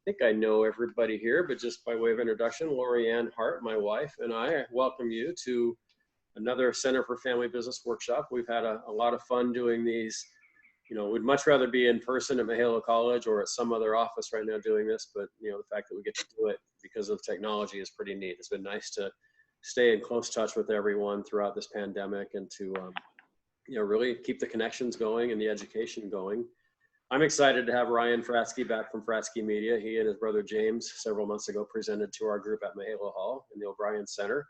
think I know everybody here, but just by way of introduction, Lori Ann Hart, my wife, and I welcome you to another Center for Family Business workshop. We've had a lot of fun doing these. We'd much rather be in person at Mahalo College or at some other office right now doing this, but the fact that we get to do it because of technology is pretty neat. It's been nice to stay in close touch with everyone throughout this pandemic and to really keep the connections going and the education going. I'm excited to have Ryan Fratzke back from Fratzke Media. He and his brother James several months ago presented to our group at Mahalo Hall in the O'Brien Center.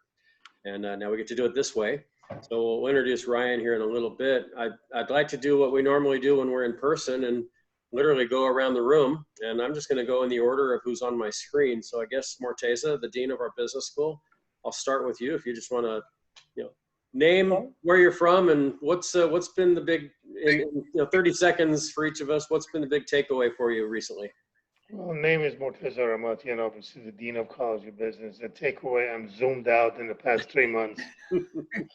And now we get to do it this way. So we'll introduce Ryan here in a little bit. I'd like to do what we normally do when we're in person and literally go around the room. And I'm just going to go in the order of who's on my screen. So I guess Morteza, the Dean of our business school, I'll start with you if you just want to, name where you're from and what's been the big, in 30 seconds for each of us, what's been the big takeaway for you recently? Well, name is Morteza Ramatian, obviously the Dean of College of Business. The takeaway, I'm zoomed out in the past 3 months,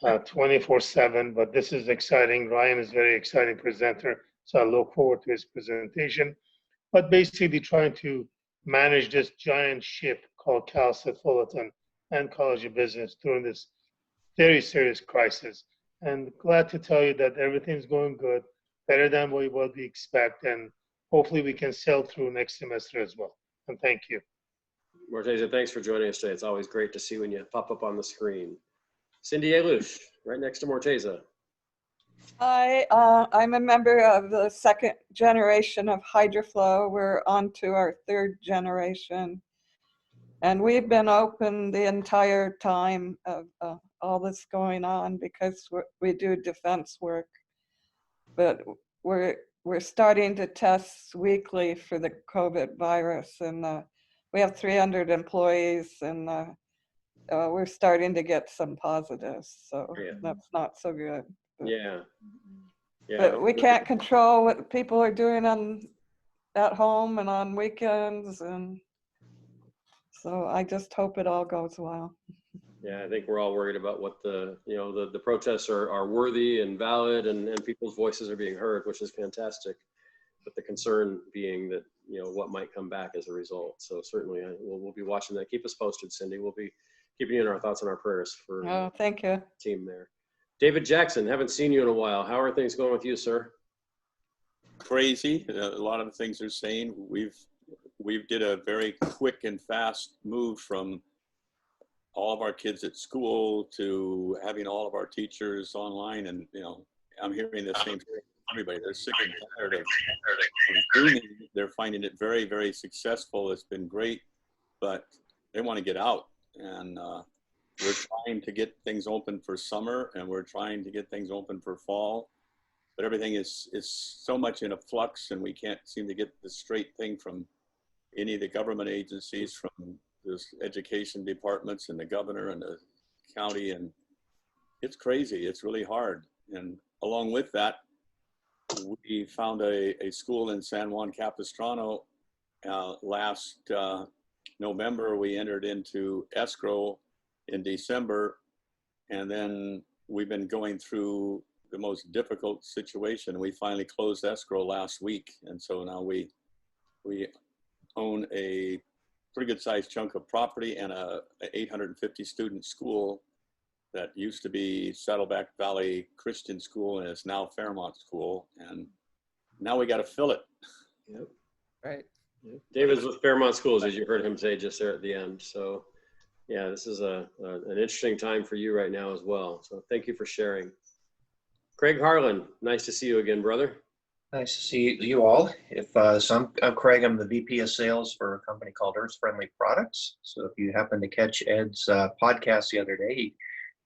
24/7, but this is exciting. Ryan is a very exciting presenter, so I look forward to his presentation. But basically trying to manage this giant ship called Cal State Fullerton and College of Business during this very serious crisis. And glad to tell you that everything's going good, better than what we expect, and hopefully we can sail through next semester as well. And thank you. Morteza, thanks for joining us today. It's always great to see when you pop up on the screen. Cindy Alush, right next to Morteza. Hi, I'm a member of the second generation of Hydroflow. We're on to our third generation. And we've been open the entire time of all this going on because we do defense work. But we're starting to test weekly for the COVID virus, and we have 300 employees, and we're starting to get some positives, so that's not so good. But, yeah. But we can't control what people are doing at home and on weekends, and so I just hope it all goes well. Yeah, I think we're all worried about what the protests are worthy and valid, and people's voices are being heard, which is fantastic. But the concern being that, what might come back as a result. So certainly we'll be watching that. Keep us posted, Cindy. We'll be keeping you in our thoughts and our prayers for thank you. The team there. David Jackson, haven't seen you in a while. How are things going with you, sir? Crazy. A lot of the things they're saying. We've did a very quick and fast move from all of our kids at school to having all of our teachers online, and I'm hearing the same thing from everybody. They're sick and tired of Zooming. They're finding it very, very successful. It's been great, but they want to get out, and we're trying to get things open for summer, and we're trying to get things open for fall, but everything is so much in a flux, and we can't seem to get the straight thing from any of the government agencies, from the education departments and the governor and the county, and it's crazy. It's really hard. And along with that, we found a school in San Juan Capistrano last November. We entered into escrow in December, and then we've been going through the most difficult situation. We finally closed escrow last week, and so now we own a pretty good sized chunk of property and a 850 student school that used to be Saddleback Valley Christian School and is now Fairmont School, and now we got to fill it. Yep. Right. David's with Fairmont Schools, as you heard him say just there at the end. So yeah, this is an interesting time for you right now as well. So thank you for sharing. Craig Harlan, nice to see you again, brother. Nice to see you all. So I'm Craig. I'm the VP of Sales for a company called Earth Friendly Products. So if you happen to catch Ed's podcast the other day, he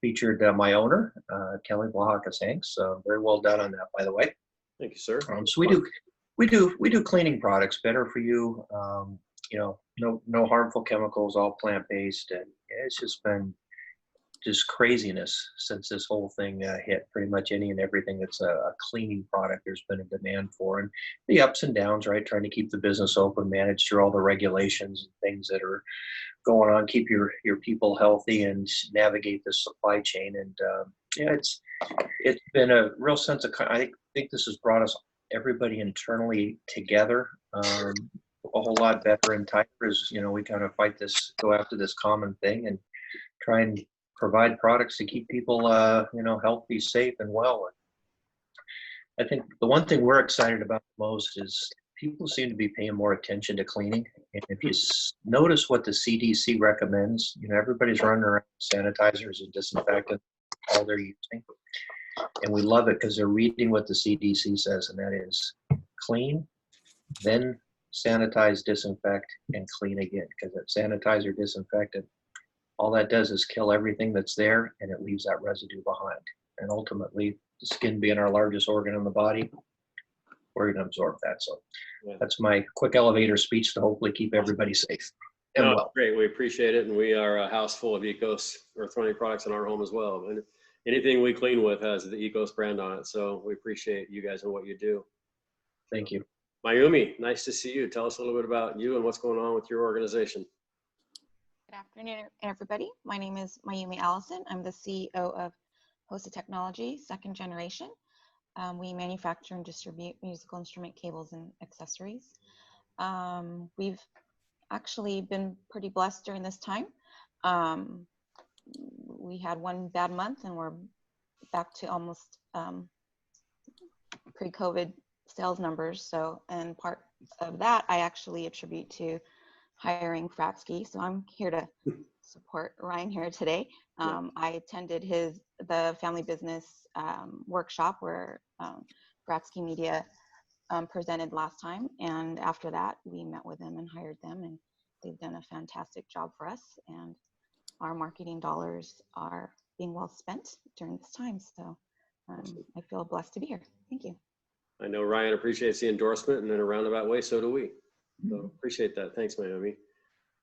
featured my owner, Kelly Blahakas Hanks. So very well done on that, by the way. Thank you, sir. So we do cleaning products, better for you. No harmful chemicals, all plant based, and it's just been just craziness since this whole thing hit. Pretty much any and everything that's a cleaning product, there's been a demand for, and the ups and downs, right? Trying to keep the business open, manage through all the regulations and things that are going on, keep your people healthy, and navigate the supply chain. And it's been a real sense of, I think this has brought us everybody internally together. a whole lot better and tighter as, you know, we kind of go after this common thing and try and provide products to keep people, you know, healthy, safe, and well. I think the one thing we're excited about most is people seem to be paying more attention to cleaning. And if you notice what the CDC recommends, you know, everybody's running around with sanitizers and disinfectants, all they're using. And we love it because they're reading what the CDC says, and that is clean, then sanitize, disinfect, and clean again. Because that sanitizer, disinfectant, all that does is kill everything that's there, and it leaves that residue behind. And ultimately, the skin being our largest organ in the body, we're going to absorb that. So that's my quick elevator speech to hopefully keep everybody safe and well. Great. We appreciate it. And we are a house full of Ecos earth-friendly products in our home as well. And anything we clean with has the Ecos brand on it. So we appreciate you guys and what you do. Thank you. Mayumi, nice to see you. Tell us a little bit about you and what's going on with your organization. Good afternoon, everybody. My name is Mayumi Allison. I'm the CEO of Hosted Technology, second generation. We manufacture and distribute musical instrument cables and accessories. We've actually been pretty blessed during this time. We had one bad month and we're back to almost pre-COVID sales numbers. So, and part of that I actually attribute to hiring Fratzke. So I'm here to support Ryan here today. I attended the family business workshop where Fratzke Media presented last time. And after that, we met with them and hired them, and they've done a fantastic job for us. And our marketing dollars are being well spent during this time. So I feel blessed to be here. Thank you. I know Ryan appreciates the endorsement, and in a roundabout way, so do we. So appreciate that. Thanks, Mayumi.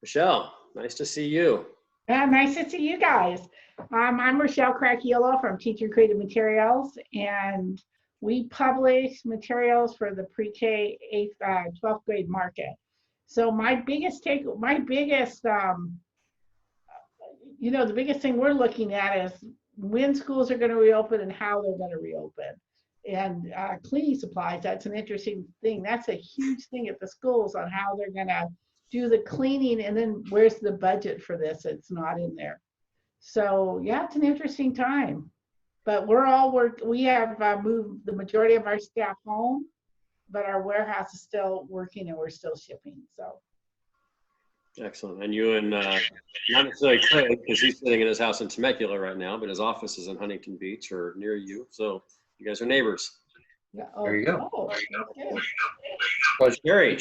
Michelle, nice to see you. Yeah, nice to see you guys. I'm Rochelle Crackiola from Teacher Creative Materials, and we publish materials for the pre-K 8th, 12th grade market. So the biggest thing we're looking at is when schools are going to reopen and how they're going to reopen. And cleaning supplies, that's an interesting thing. That's a huge thing at the schools on how they're going to do the cleaning, and then where's the budget for this? It's not in there. So yeah, it's an interesting time. But we have moved the majority of our staff home, but our warehouse is still working and we're still shipping. So excellent. And you and not necessarily Craig, because he's sitting in his house in Temecula right now, but his office is in Huntington Beach or near you. So you guys are neighbors. yeah. There you go. Oh, okay. Pleasure. Gary,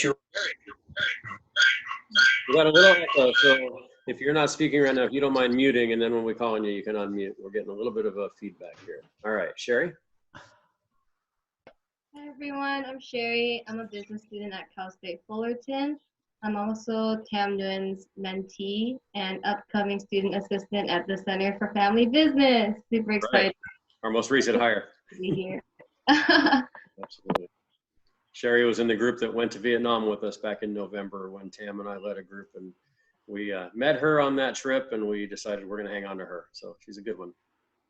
we got a little echo, so if you're not speaking right now, if you don't mind muting, and then when we call on you, you can unmute. We're getting a little bit of a feedback here. All right, Sherry. Hi everyone, I'm Sherry. I'm a business student at Cal State Fullerton. I'm also Tam Nguyen's mentee and upcoming student assistant at the Center for Family Business. Super excited Right. Our most recent hire. to be here. Absolutely. Sherry was in the group that went to Vietnam with us back in November when Tam and I led a group, and we met her on that trip, and we decided we're going to hang on to her. So she's a good one.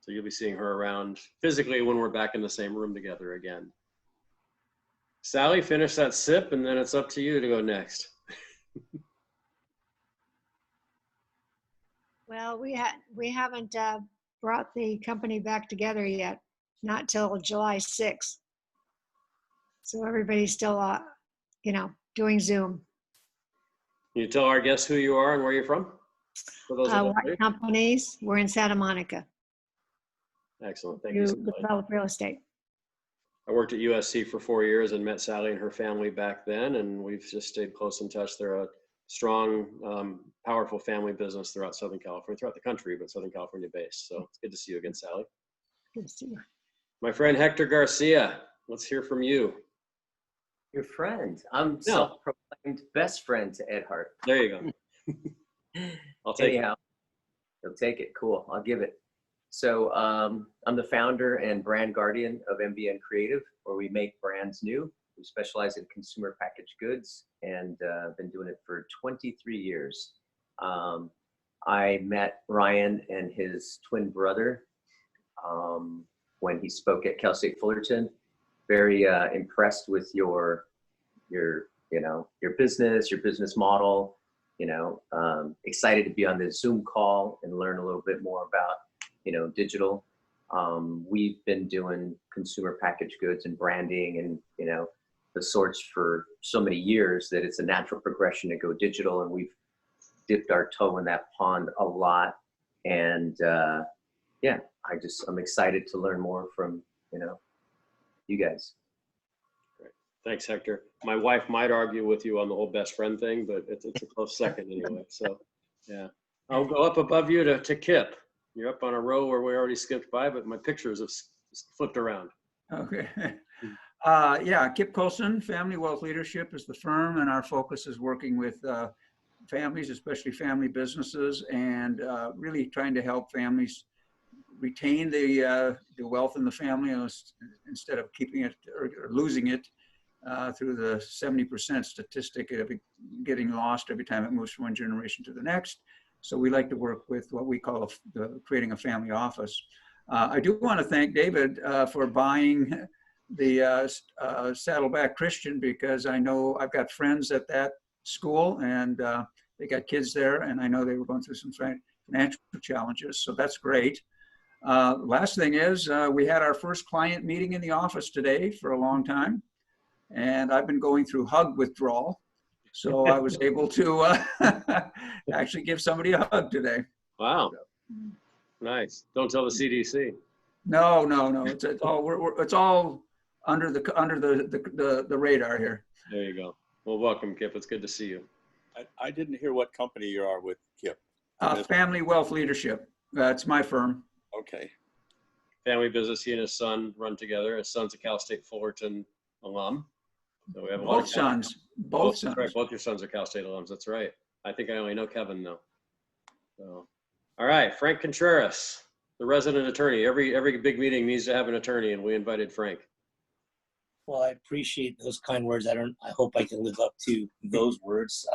So you'll be seeing her around physically when we're back in the same room together again. Sally, finish that sip, and then it's up to you to go next. Well, we haven't brought the company back together yet, not till July 6th. So everybody's still, doing Zoom. Can you tell our guests who you are and where you're from? For those of us What companies? We're in Santa Monica. Excellent. Thank you. You develop real estate. I worked at USC for 4 years and met Sally and her family back then, and we've just stayed close in touch. They're a strong, powerful family business throughout Southern California, throughout the country, but Southern California based. So it's good to see you again, Sally. Good to see you. My friend Hector Garcia, let's hear from you. Your friend. I'm self-proclaimed best friend to Ed Hart. There you go. I'll take Anyhow, you'll take it. Cool. I'll give it. So I'm the founder and brand guardian of MBN Creative, where we make brands new. We specialize in consumer packaged goods, and I've been doing it for 23 years. I met Ryan and his twin brother when he spoke at Cal State Fullerton. Very impressed with your your business model, excited to be on this Zoom call and learn a little bit more about, digital. We've been doing consumer packaged goods and branding and, the sorts for so many years that it's a natural progression to go digital. And we've dipped our toe in that pond a lot. And yeah, I'm excited to learn more from, you guys. Great. Thanks, Hector. My wife might argue with you on the whole best friend thing, but it's a close second anyway. So yeah, I'll go up above you to Kip. You're up on a row where we already skipped by, but my pictures have flipped around. Okay. Yeah, Kip Colson, Family Wealth Leadership is the firm, and our focus is working with families, especially family businesses, and really trying to help families retain the wealth in the family instead of keeping it or losing it through the 70% statistic of it getting lost every time it moves from one generation to the next. So we like to work with what we call creating a family office. I do want to thank David for buying the Saddleback Christian, because I know I've got friends at that school and they got kids there, and I know they were going through some financial challenges, so that's great. Last thing is we had our first client meeting in the office today for a long time, and I've been going through hug withdrawal, so I was able to actually give somebody a hug today. Wow, nice. Don't tell the CDC. No. It's all under the radar here. There you go. Well, welcome, Kip. It's good to see you. I didn't hear what company you are with, Kip. Family Wealth Leadership. That's my firm. Okay. Family business. He and his son run together. His son's a Cal State Fullerton alum. So we have Both sons. Both sons. Right. Both your sons are Cal State alums. That's right. I think I only know Kevin though. So, all right, Frank Contreras, the resident attorney. Every big meeting needs to have an attorney, and we invited Frank. Well, I appreciate those kind words. I hope I can live up to those words.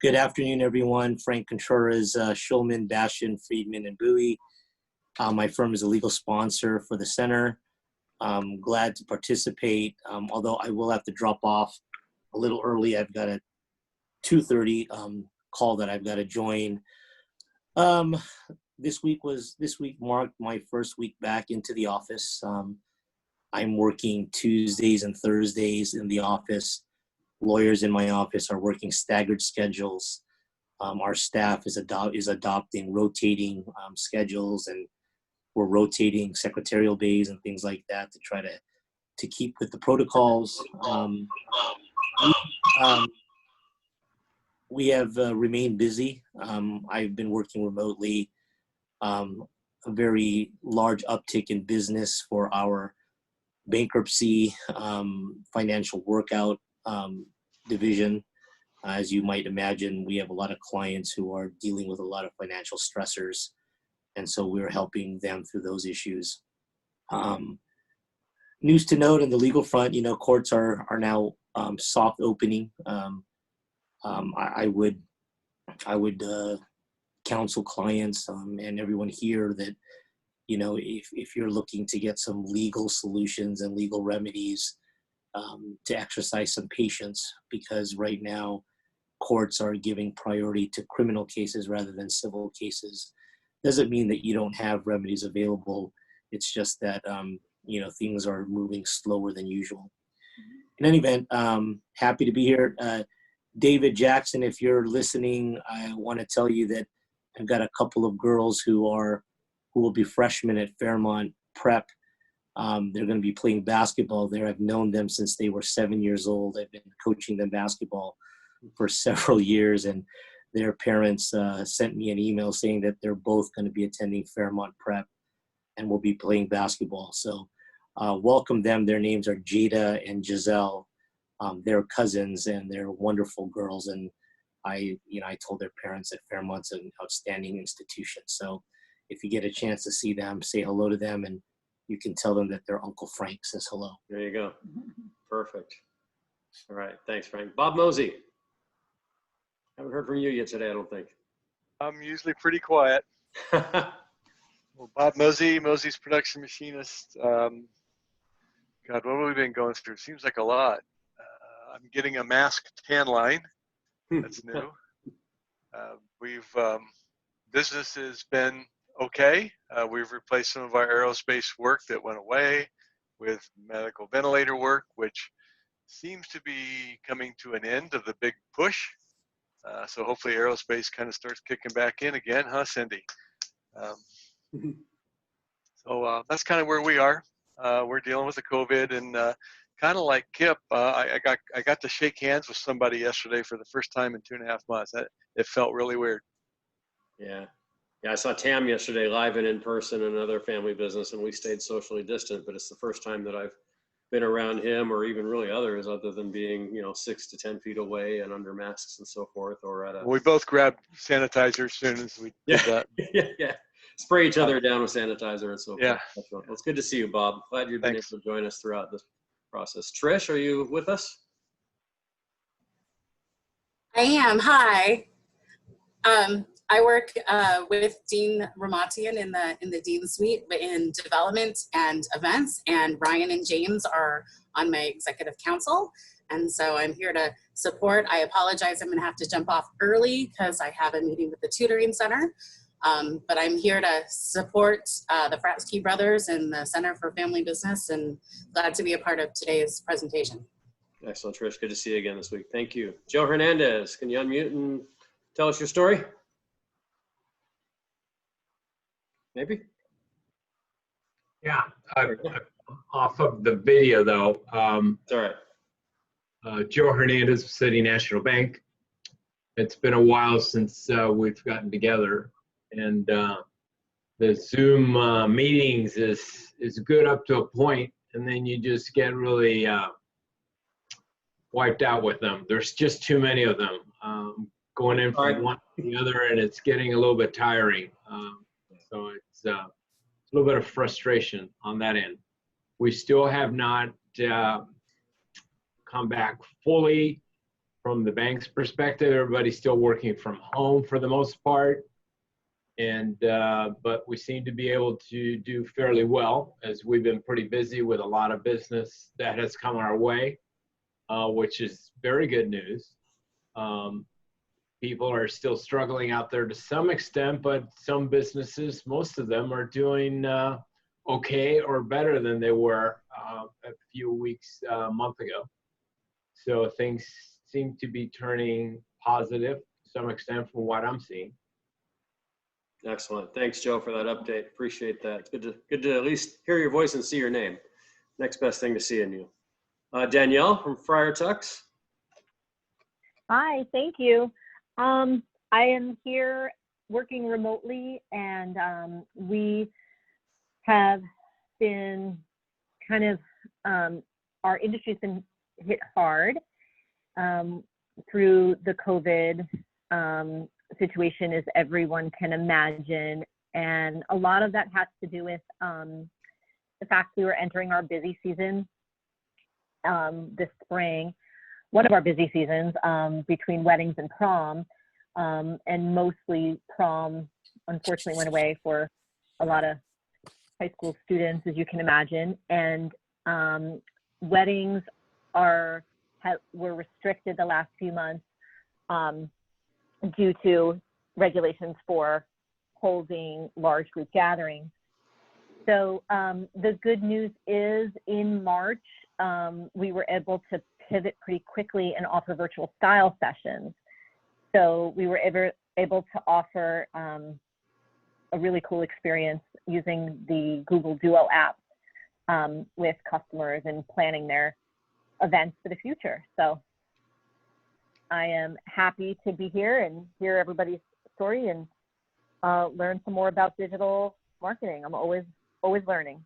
Good afternoon, everyone. Frank Contreras, Schulman, Bastian, Friedman, and Bowie. My firm is a legal sponsor for the center. I'm glad to participate, although I will have to drop off a little early. I've got a 2:30 call that I've got to join. This week marked my first week back into the office. I'm working Tuesdays and Thursdays in the office. Lawyers in my office are working staggered schedules. Our staff is adopting rotating schedules, and we're rotating secretarial days and things like that to try to keep with the protocols. We have remained busy. I've been working remotely. A very large uptick in business for our bankruptcy financial workout division. As you might imagine, we have a lot of clients who are dealing with a lot of financial stressors, and so we're helping them through those issues. News to note on the legal front, courts are now soft opening. I would counsel clients and everyone here that, if you're looking to get some legal solutions and legal remedies, to exercise some patience, because right now courts are giving priority to criminal cases rather than civil cases. Doesn't mean that you don't have remedies available. It's just that, things are moving slower than usual. In any event, happy to be here. David Jackson, if you're listening, I want to tell you that I've got a couple of girls who will be freshmen at Fairmont Prep. They're going to be playing basketball there. I've known them since they were 7 years old. I've been coaching them basketball for several years, and their parents sent me an email saying that they're both going to be attending Fairmont Prep and will be playing basketball. So welcome them. Their names are Jada and Giselle. They're cousins, and they're wonderful girls. And I told their parents that Fairmont's an outstanding institution. So if you get a chance to see them, say hello to them, and you can tell them that their Uncle Frank says hello. There you go. Perfect. All right. Thanks, Frank. Bob Mosey. Haven't heard from you yet today, I don't think. I'm usually pretty quiet. Well, Bob Mosey's production machinist. God, what have we been going through? Seems like a lot. I'm getting a mask tan line. That's new. Business has been okay. We've replaced some of our aerospace work that went away with medical ventilator work, which seems to be coming to an end of the big push. So hopefully aerospace kind of starts kicking back in again, huh, Cindy? So that's kind of where we are. We're dealing with the COVID, and kind of like Kip, I got to shake hands with somebody yesterday for the first time in 2.5 months. It felt really weird. Yeah. Yeah, I saw Tam yesterday live and in person in another family business, and we stayed socially distant, but it's the first time that I've been around him or even really others other than being, 6 to 10 feet away and under masks and so forth, or at a... We both grabbed sanitizer as soon as we did that. yeah. Spray each other down with sanitizer and so forth. Yeah. Well, it's good to see you, Bob. Glad you've been able to join us throughout this process. Trish, are you with us? I am. Hi. I work with Dean Ramatian in the Dean Suite in development and events, and Ryan and James are on my executive council. And so I'm here to support. I apologize, I'm going to have to jump off early because I have a meeting with the tutoring center. But I'm here to support the Fratzke brothers and the Center for Family Business, and glad to be a part of today's presentation. Excellent, Trish. Good to see you again this week. Thank you. Joe Hernandez, can you unmute and tell us your story? Maybe? Yeah, off of the video though. It's all right. Joe Hernandez, City National Bank. It's been a while since we've gotten together, and the Zoom meetings is good up to a point, and then you just get really wiped out with them. There's just too many of them going in from one to the other, and it's getting a little bit tiring. So it's a little bit of frustration on that end. We still have not come back fully from the bank's perspective. Everybody's still working from home for the most part. And but we seem to be able to do fairly well, as we've been pretty busy with a lot of business that has come our way, which is very good news. People are still struggling out there to some extent, but some businesses, most of them, are doing okay or better than they were a few weeks, a month ago. So things seem to be turning positive to some extent from what I'm seeing. Excellent. Thanks, Joe, for that update. Appreciate that. It's good to at least hear your voice and see your name. Next best thing to seeing you. Danielle from Friar Tuck's. Hi, thank you. I am here working remotely, and we have been kind of, our industry's been hit hard through the COVID situation, as everyone can imagine. And a lot of that has to do with the fact we were entering our busy season this spring. One of our busy seasons between weddings and prom, and mostly prom unfortunately went away for a lot of high school students, as you can imagine, and weddings were restricted the last few months due to regulations for holding large group gatherings. So the good news is in March, we were able to pivot pretty quickly and offer virtual style sessions. So we were able to offer a really cool experience using the Google Duo app with customers and planning their events for the future. So I am happy to be here and hear everybody's story and learn some more about digital marketing. I'm always learning.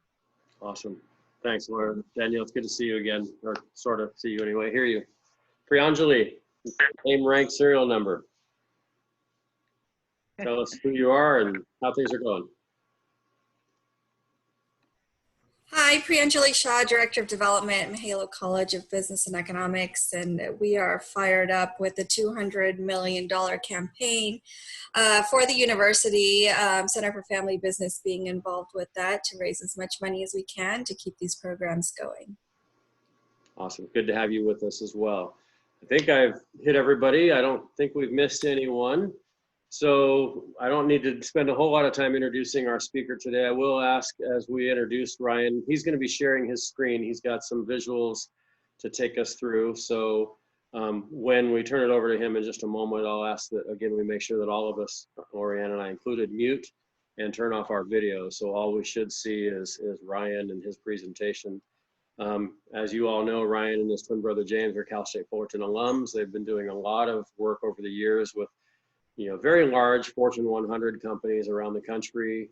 Awesome. Thanks, Laura. Danielle, it's good to see you again, or sort of see you anyway. Hear you. Priyanjali, name, rank, serial number. Tell us who you are and how things are going. Hi, Priyanjali Shah, Director of Development at Mahalo College of Business and Economics, and we are fired up with the $200 million campaign for the university, Center for Family Business being involved with that to raise as much money as we can to keep these programs going. Awesome. Good to have you with us as well. I think I've hit everybody. I don't think we've missed anyone. So I don't need to spend a whole lot of time introducing our speaker today. I will ask, as we introduce Ryan, he's going to be sharing his screen. He's got some visuals to take us through. So when we turn it over to him in just a moment, I'll ask that, again, we make sure that all of us, Lorianne and I included, mute and turn off our video. So all we should see is Ryan and his presentation. As you all know, Ryan and his twin brother James are Cal State Fullerton alums. They've been doing a lot of work over the years with, very large Fortune 100 companies around the country.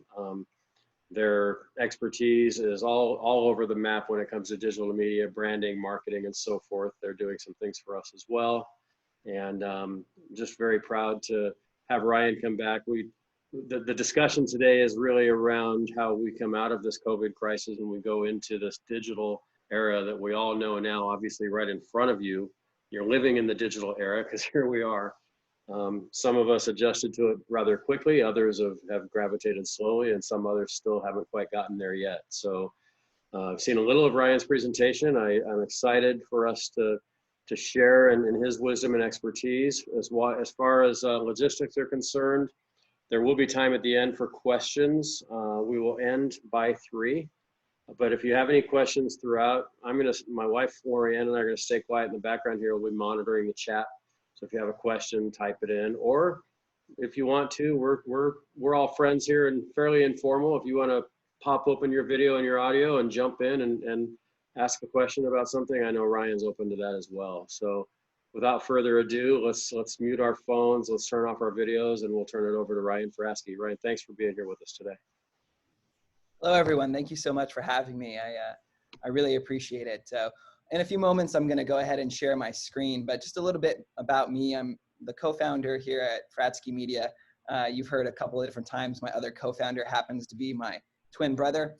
Their expertise is all over the map when it comes to digital media, branding, marketing, and so forth. They're doing some things for us as well. And just very proud to have Ryan come back. The discussion today is really around how we come out of this COVID crisis and we go into this digital era that we all know now, obviously right in front of you. You're living in the digital era because here we are. Some of us adjusted to it rather quickly, others have gravitated slowly, and some others still haven't quite gotten there yet. So I've seen a little of Ryan's presentation. I'm excited for us to share in his wisdom and expertise. As far as logistics are concerned, there will be time at the end for questions. We will end by 3. But if you have any questions throughout, my wife, Lorianne, and I are gonna stay quiet in the background here. We'll be monitoring the chat. So if you have a question, type it in, or if you want to, we're all friends here and fairly informal. If you want to pop open your video and your audio and jump in and ask a question about something, I know Ryan's open to that as well. So without further ado, let's mute our phones, let's turn off our videos, and we'll turn it over to Ryan Fratzke. Ryan, thanks for being here with us today. Hello, everyone. Thank you so much for having me. I really appreciate it. In a few moments, I'm going to go ahead and share my screen, but just a little bit about me. I'm the co-founder here at Fratzke Media. You've heard a couple of different times. My other co-founder happens to be my twin brother.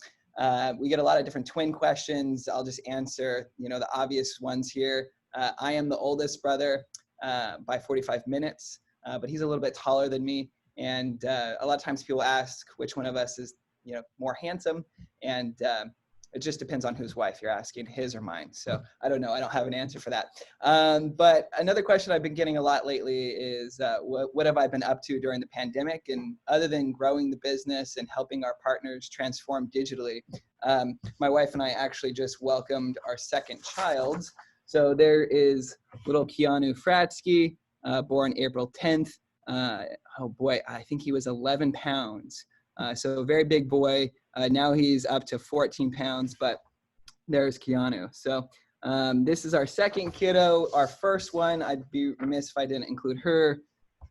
We get a lot of different twin questions. I'll just answer, the obvious ones here. I am the oldest brother by 45 minutes, but he's a little bit taller than me. And a lot of times people ask which one of us is, more handsome, and it just depends on whose wife you're asking, his or mine. So I don't know. I don't have an answer for that. But another question I've been getting a lot lately is what have I been up to during the pandemic? And other than growing the business and helping our partners transform digitally, my wife and I actually just welcomed our second child. So there is little Keanu Fratzke, born April 10th. Oh boy, I think he was 11 pounds. So a very big boy. Now he's up to 14 pounds, but there's Keanu. So this is our second kiddo. Our first one, I'd be remiss if I didn't include her.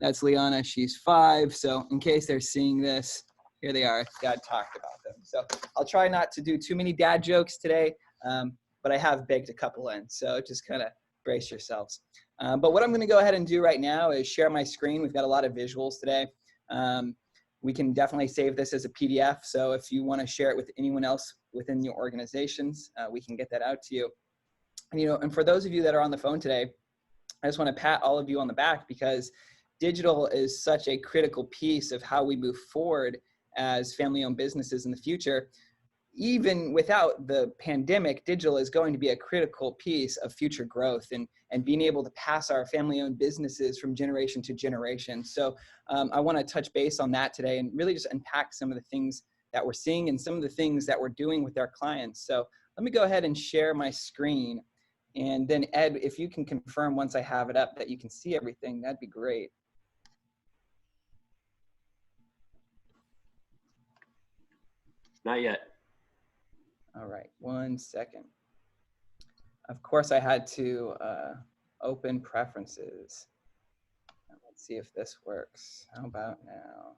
That's Liana, she's 5. So in case they're seeing this, here they are. Dad talked about them. So I'll try not to do too many dad jokes today, but I have baked a couple in. So just kind of brace yourselves. But what I'm gonna go ahead and do right now is share my screen. We've got a lot of visuals today. We can definitely save this as a PDF. So if you want to share it with anyone else within your organizations, we can get that out to you. And, and for those of you that are on the phone today, I just want to pat all of you on the back because digital is such a critical piece of how we move forward as family-owned businesses in the future. Even without the pandemic, digital is going to be a critical piece of future growth and being able to pass our family-owned businesses from generation to generation. So I want to touch base on that today and really just unpack some of the things that we're seeing and some of the things that we're doing with our clients. So let me go ahead and share my screen. And then Ed, if you can confirm once I have it up that you can see everything, that'd be great. Not yet. All right, 1 second. Of course, I had to open preferences. Let's see if this works. How about now?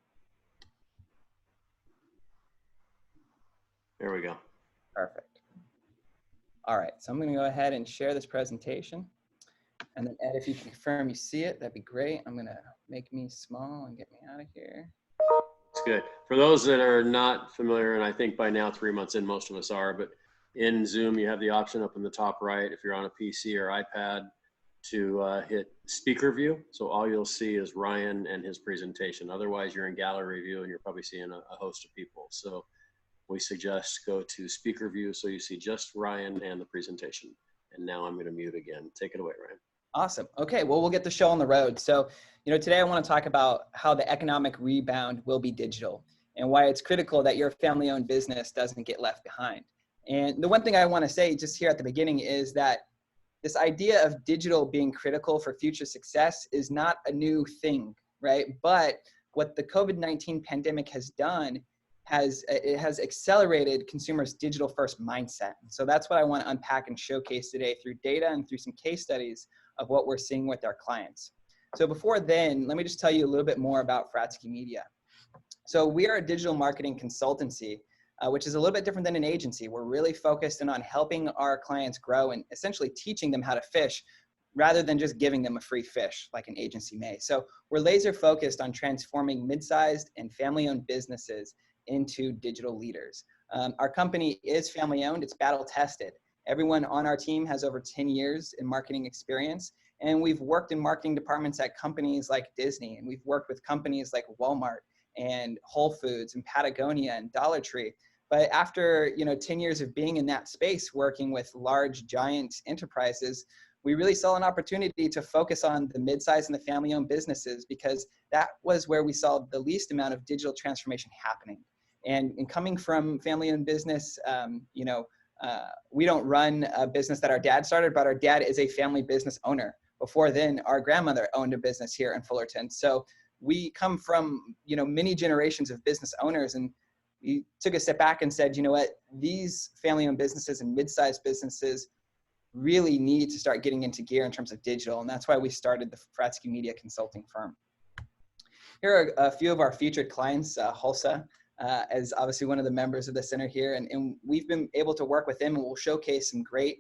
There we go. Perfect. All right, so I'm going to go ahead and share this presentation. And then Ed, if you can confirm you see it, that'd be great. I'm going to make me small and get me out of here. It's good. For those that are not familiar, and I think by now 3 months in, most of us are, but in Zoom, you have the option up in the top right, if you're on a PC or iPad, to hit speaker view. So all you'll see is Ryan and his presentation. Otherwise, you're in gallery view and you're probably seeing a host of people. So we suggest go to speaker view so you see just Ryan and the presentation. And now I'm going to mute again. Take it away, Ryan. Awesome. Okay, well, we'll get the show on the road. So, today I want to talk about how the economic rebound will be digital and why it's critical that your family-owned business doesn't get left behind. And the one thing I want to say just here at the beginning is that this idea of digital being critical for future success is not a new thing, right? But what the COVID-19 pandemic has done it has accelerated consumers' digital-first mindset. So that's what I want to unpack and showcase today through data and through some case studies of what we're seeing with our clients. So before then, let me just tell you a little bit more about Fratzke Media. So we are a digital marketing consultancy, which is a little bit different than an agency. We're really focused in on helping our clients grow and essentially teaching them how to fish rather than just giving them a free fish like an agency may. So we're laser focused on transforming mid-sized and family-owned businesses into digital leaders. Our company is family-owned, it's battle-tested. Everyone on our team has over 10 years in marketing experience, and we've worked in marketing departments at companies like Disney, and we've worked with companies like Walmart and Whole Foods and Patagonia and Dollar Tree. But after 10 years of being in that space, working with large, giant enterprises, we really saw an opportunity to focus on the mid-sized and the family-owned businesses because that was where we saw the least amount of digital transformation happening. And coming from family-owned business, we don't run a business that our dad started, but our dad is a family business owner. Before then, our grandmother owned a business here in Fullerton. So we come from, many generations of business owners, and we took a step back and said, you know what, these family-owned businesses and mid-sized businesses really need to start getting into gear in terms of digital. And that's why we started the Fratzke Media consulting firm. Here are a few of our featured clients, Hulsa, as obviously one of the members of the center here. And we've been able to work with them, and we'll showcase some great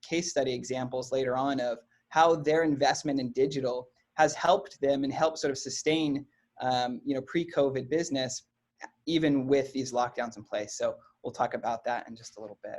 case study examples later on of how their investment in digital has helped them and helped sort of sustain, pre-COVID business, even with these lockdowns in place. So we'll talk about that in just a little bit.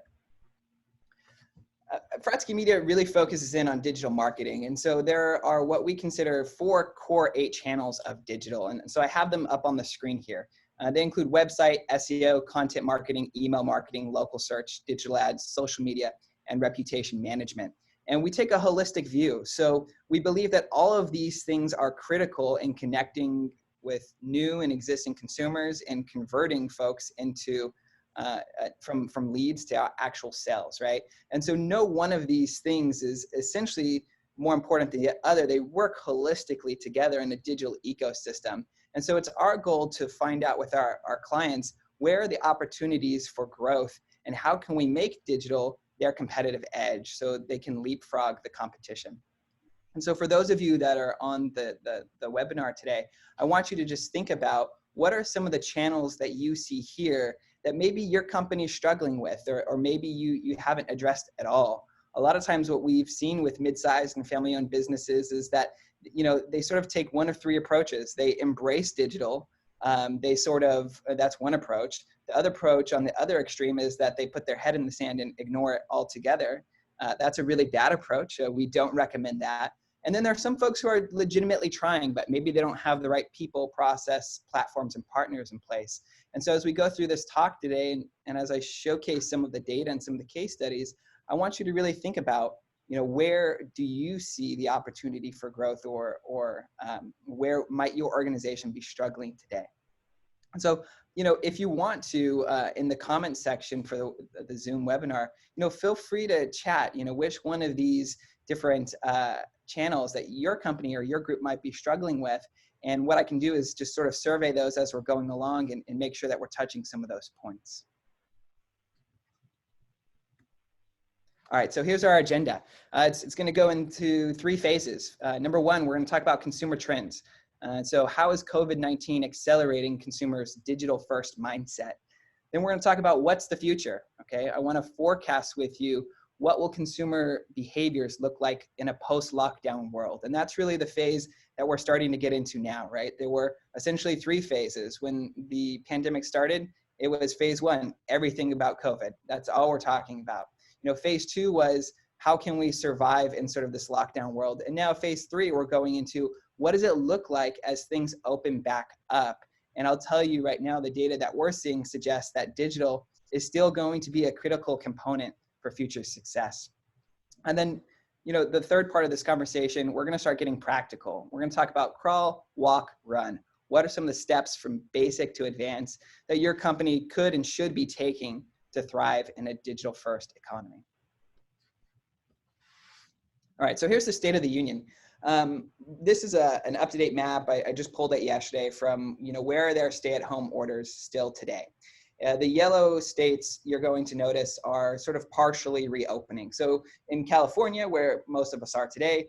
Fratzke Media really focuses in on digital marketing. And so there are what we consider 4 core 8 channels of digital. And so I have them up on the screen here. They include website, SEO, content marketing, email marketing, local search, digital ads, social media, and reputation management. And we take a holistic view. So we believe that all of these things are critical in connecting with new and existing consumers and converting folks into from leads to actual sales, right? And so no one of these things is essentially more important than the other. They work holistically together in a digital ecosystem. And so it's our goal to find out with our clients, where are the opportunities for growth and how can we make digital their competitive edge so they can leapfrog the competition. And so for those of you that are on the webinar today, I want you to just think about what are some of the channels that you see here that maybe your company is struggling with, or maybe you haven't addressed at all. A lot of times what we've seen with mid-sized and family-owned businesses is that, they sort of take one of 3 approaches. They embrace digital. That's one approach. The other approach on the other extreme is that they put their head in the sand and ignore it altogether. That's a really bad approach. We don't recommend that. And then there are some folks who are legitimately trying, but maybe they don't have the right people, process, platforms, and partners in place. And so as we go through this talk today, and as I showcase some of the data and some of the case studies, I want you to really think about, where do you see the opportunity for growth, or where might your organization be struggling today? And so, if you want to, in the comments section for the Zoom webinar, feel free to chat, which one of these different channels that your company or your group might be struggling with. And what I can do is just sort of survey those as we're going along and make sure that we're touching some of those points. All right, so here's our agenda. It's going to go into 3 phases. Number 1, we're going to talk about consumer trends. So how is COVID-19 accelerating consumers' digital-first mindset? Then we're going to talk about what's the future, okay? I want to forecast with you what will consumer behaviors look like in a post-lockdown world. And that's really the phase that we're starting to get into now, right? There were essentially 3 phases. When the pandemic started, it was phase 1, everything about COVID. That's all we're talking about. Phase 2 was how can we survive in sort of this lockdown world? And now phase 3, we're going into what does it look like as things open back up? And I'll tell you right now, the data that we're seeing suggests that digital is still going to be a critical component for future success. And then, you know, the third part of this conversation, we're going to start getting practical. We're going to talk about crawl, walk, run. What are some of the steps from basic to advanced that your company could and should be taking to thrive in a digital first economy? All right, so here's the State of the Union. This is an up-to-date map. I just pulled it yesterday from, you know, where are there stay-at-home orders still today. The yellow states you're going to notice are sort of partially reopening. So in California, where most of us are today,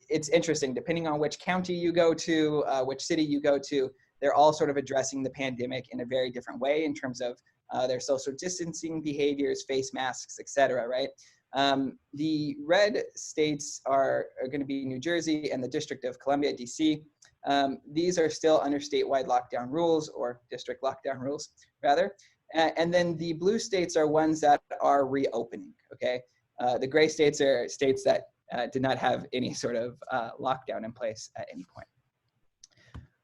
it's interesting, depending on which county you go to, which city you go to, they're all sort of addressing the pandemic in a very different way in terms of their social distancing behaviors, face masks, et cetera, right? The red states are going to be New Jersey and the District of Columbia, DC. These are still under statewide lockdown rules, or district lockdown rules, rather. And then the blue states are ones that are reopening, okay? The gray states are states that did not have any sort of lockdown in place at any point.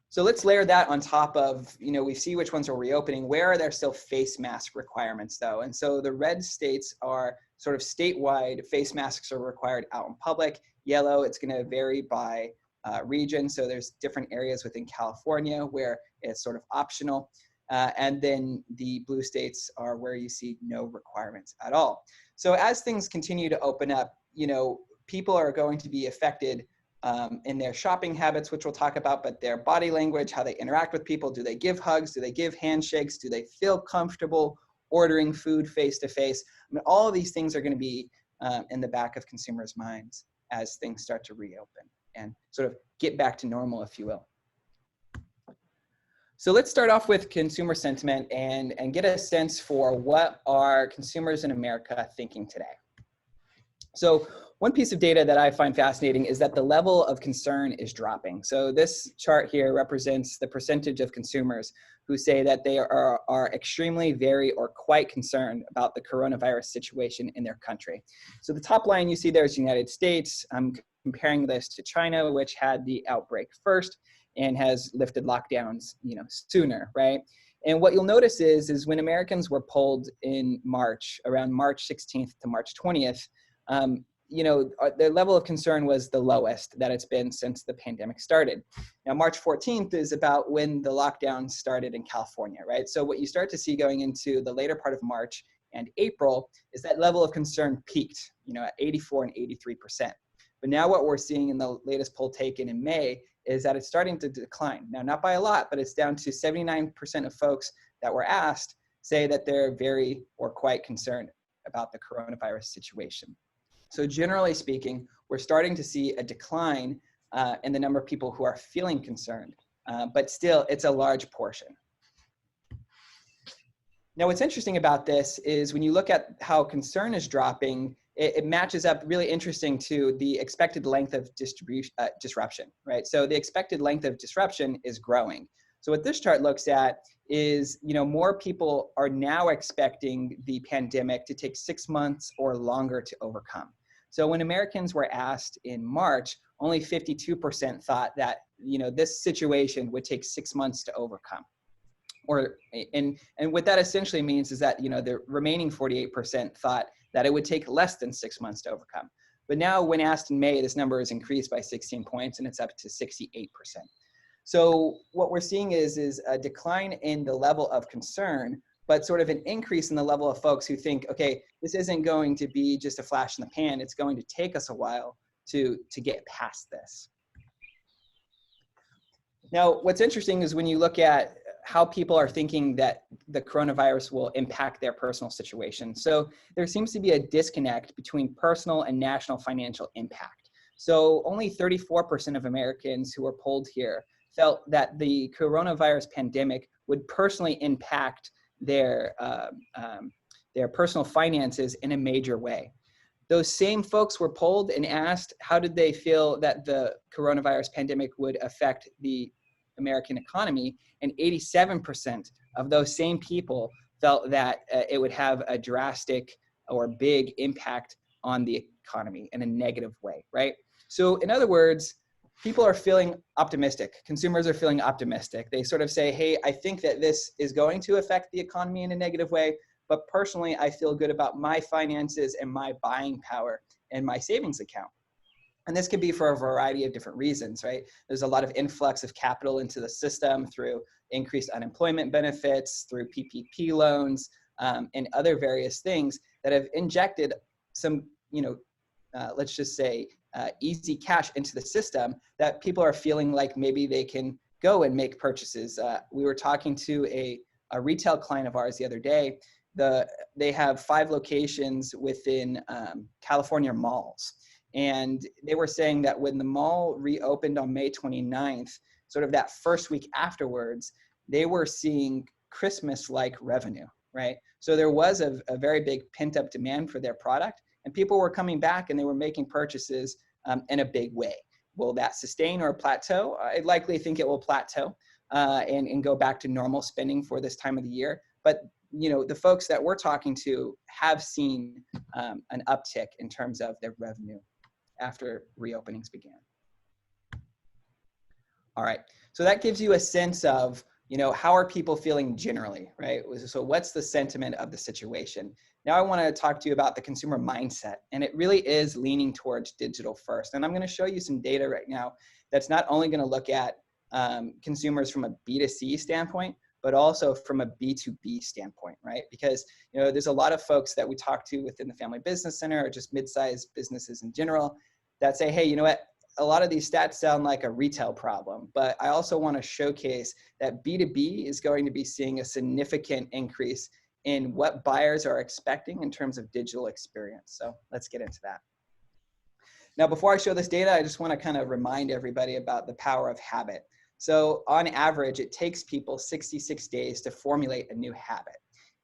So let's layer that on top of, you know, we see which ones are reopening. Where are there still face mask requirements though? And so the red states are sort of statewide, face masks are required out in public. Yellow, it's gonna vary by region. So there's different areas within California where it's sort of optional. And then the blue states are where you see no requirements at all. So as things continue to open up, you know, people are going to be affected in their shopping habits, which we'll talk about, but their body language, how they interact with people. Do they give hugs? Do they give handshakes? Do they feel comfortable ordering food face to face? I mean, all of these things are going to be in the back of consumers' minds as things start to reopen and sort of get back to normal, if you will. So let's start off with consumer sentiment and get a sense for what are consumers in America thinking today. So one piece of data that I find fascinating is that the level of concern is dropping. So this chart here represents the percentage of consumers who say that they are extremely, very, or quite concerned about the coronavirus situation in their country. So the top line you see there is United States. I'm comparing this to China, which had the outbreak first and has lifted lockdowns, you know, sooner, right? And what you'll notice is when Americans were polled in March, around March 16th to March 20th, you know, the level of concern was the lowest that it's been since the pandemic started. Now, March 14th is about when the lockdown started in California, right? So what you start to see going into the later part of March and April is that level of concern peaked, you know, at 84 and 83%. But now what we're seeing in the latest poll taken in May is that it's starting to decline. Now, not by a lot, but it's down to 79% of folks that were asked say that they're very or quite concerned about the coronavirus situation. So generally speaking, we're starting to see a decline in the number of people who are feeling concerned, but still it's a large portion. Now, what's interesting about this is when you look at how concern is dropping, it matches up really interesting to the expected length of disruption, right? So the expected length of disruption is growing. So what this chart looks at is, you know, more people are now expecting the pandemic to take 6 months or longer to overcome. So when Americans were asked in March, only 52% thought that, you know, this situation would take 6 months to overcome. And what that essentially means is that, you know, the remaining 48% thought that it would take less than 6 months to overcome. But now when asked in May, this number has increased by 16 points and it's up to 68%. So what we're seeing is a decline in the level of concern, but sort of an increase in the level of folks who think, okay, this isn't going to be just a flash in the pan. It's going to take us a while to get past this. Now, what's interesting is when you look at how people are thinking that the coronavirus will impact their personal situation. So there seems to be a disconnect between personal and national financial impact. So only 34% of Americans who were polled here felt that the coronavirus pandemic would personally impact their personal finances in a major way. Those same folks were polled and asked how did they feel that the coronavirus pandemic would affect the American economy, and 87% of those same people felt that it would have a drastic or big impact on the economy in a negative way, right? So in other words, people are feeling optimistic. Consumers are feeling optimistic. They sort of say, hey, I think that this is going to affect the economy in a negative way, but personally, I feel good about my finances and my buying power and my savings account. And this could be for a variety of different reasons, right? There's a lot of influx of capital into the system through increased unemployment benefits, through PPP loans, and other various things that have injected some, let's just say, easy cash into the system that people are feeling like maybe they can go and make purchases. We were talking to a retail client of ours the other day. They have 5 locations within California malls. And they were saying that when the mall reopened on May 29th, sort of that first week afterwards, they were seeing Christmas-like revenue, right? So there was a very big pent-up demand for their product, and people were coming back and they were making purchases in a big way. Will that sustain or plateau? I likely think it will plateau and go back to normal spending for this time of the year. But the folks that we're talking to have seen an uptick in terms of their revenue after reopenings began. All right, so that gives you a sense of, how are people feeling generally, right? So what's the sentiment of the situation? Now I want to talk to you about the consumer mindset, and it really is leaning towards digital first. And I'm going to show you some data right now that's not only going to look at consumers from a B2C standpoint, but also from a B2B standpoint, right? Because, there's a lot of folks that we talk to within the Family Business Center or just mid-sized businesses in general that say, hey, you know what? A lot of these stats sound like a retail problem, but I also want to showcase that B2B is going to be seeing a significant increase in what buyers are expecting in terms of digital experience. So let's get into that. Now, before I show this data, I just want to kind of remind everybody about the power of habit. So on average, it takes people 66 days to formulate a new habit.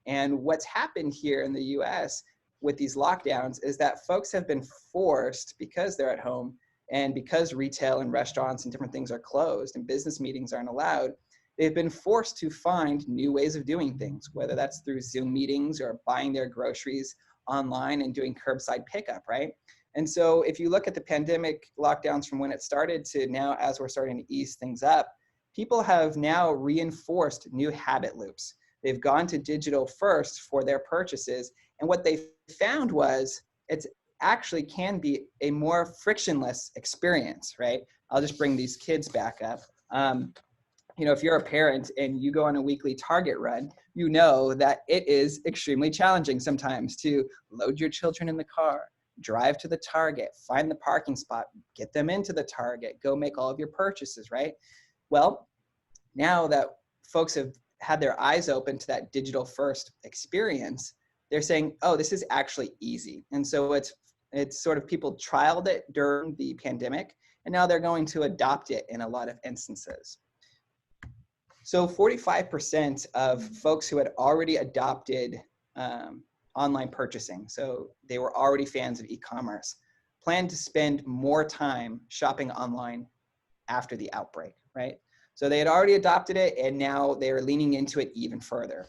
And what's happened here in the US with these lockdowns is that folks have been forced, because they're at home and because retail and restaurants and different things are closed and business meetings aren't allowed, they've been forced to find new ways of doing things, whether that's through Zoom meetings or buying their groceries online and doing curbside pickup, right? And so if you look at the pandemic lockdowns from when it started to now, as we're starting to ease things up, people have now reinforced new habit loops. They've gone to digital first for their purchases. And what they found was it's actually can be a more frictionless experience, right? I'll just bring these kids back up. If you're a parent and you go on a weekly Target run, you know that it is extremely challenging sometimes to load your children in the car, drive to the Target, find the parking spot, get them into the Target, go make all of your purchases, right? Well, now that folks have had their eyes open to that digital first experience, they're saying, oh, this is actually easy. And so it's sort of people trialed it during the pandemic, and now they're going to adopt it in a lot of instances. So 45% of folks who had already adopted online purchasing, so they were already fans of e-commerce, plan to spend more time shopping online after the outbreak, right? So they had already adopted it, and now they are leaning into it even further.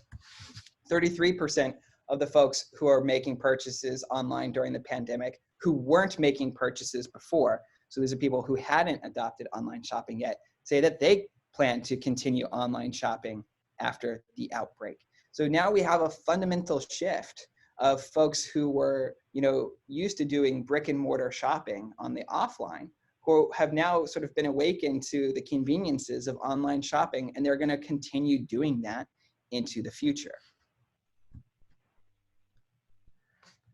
33% of the folks who are making purchases online during the pandemic who weren't making purchases before, so these are people who hadn't adopted online shopping yet, say that they plan to continue online shopping after the outbreak. So now we have a fundamental shift of folks who were, used to doing brick and mortar shopping on the offline, who have now sort of been awakened to the conveniences of online shopping, and they're going to continue doing that into the future.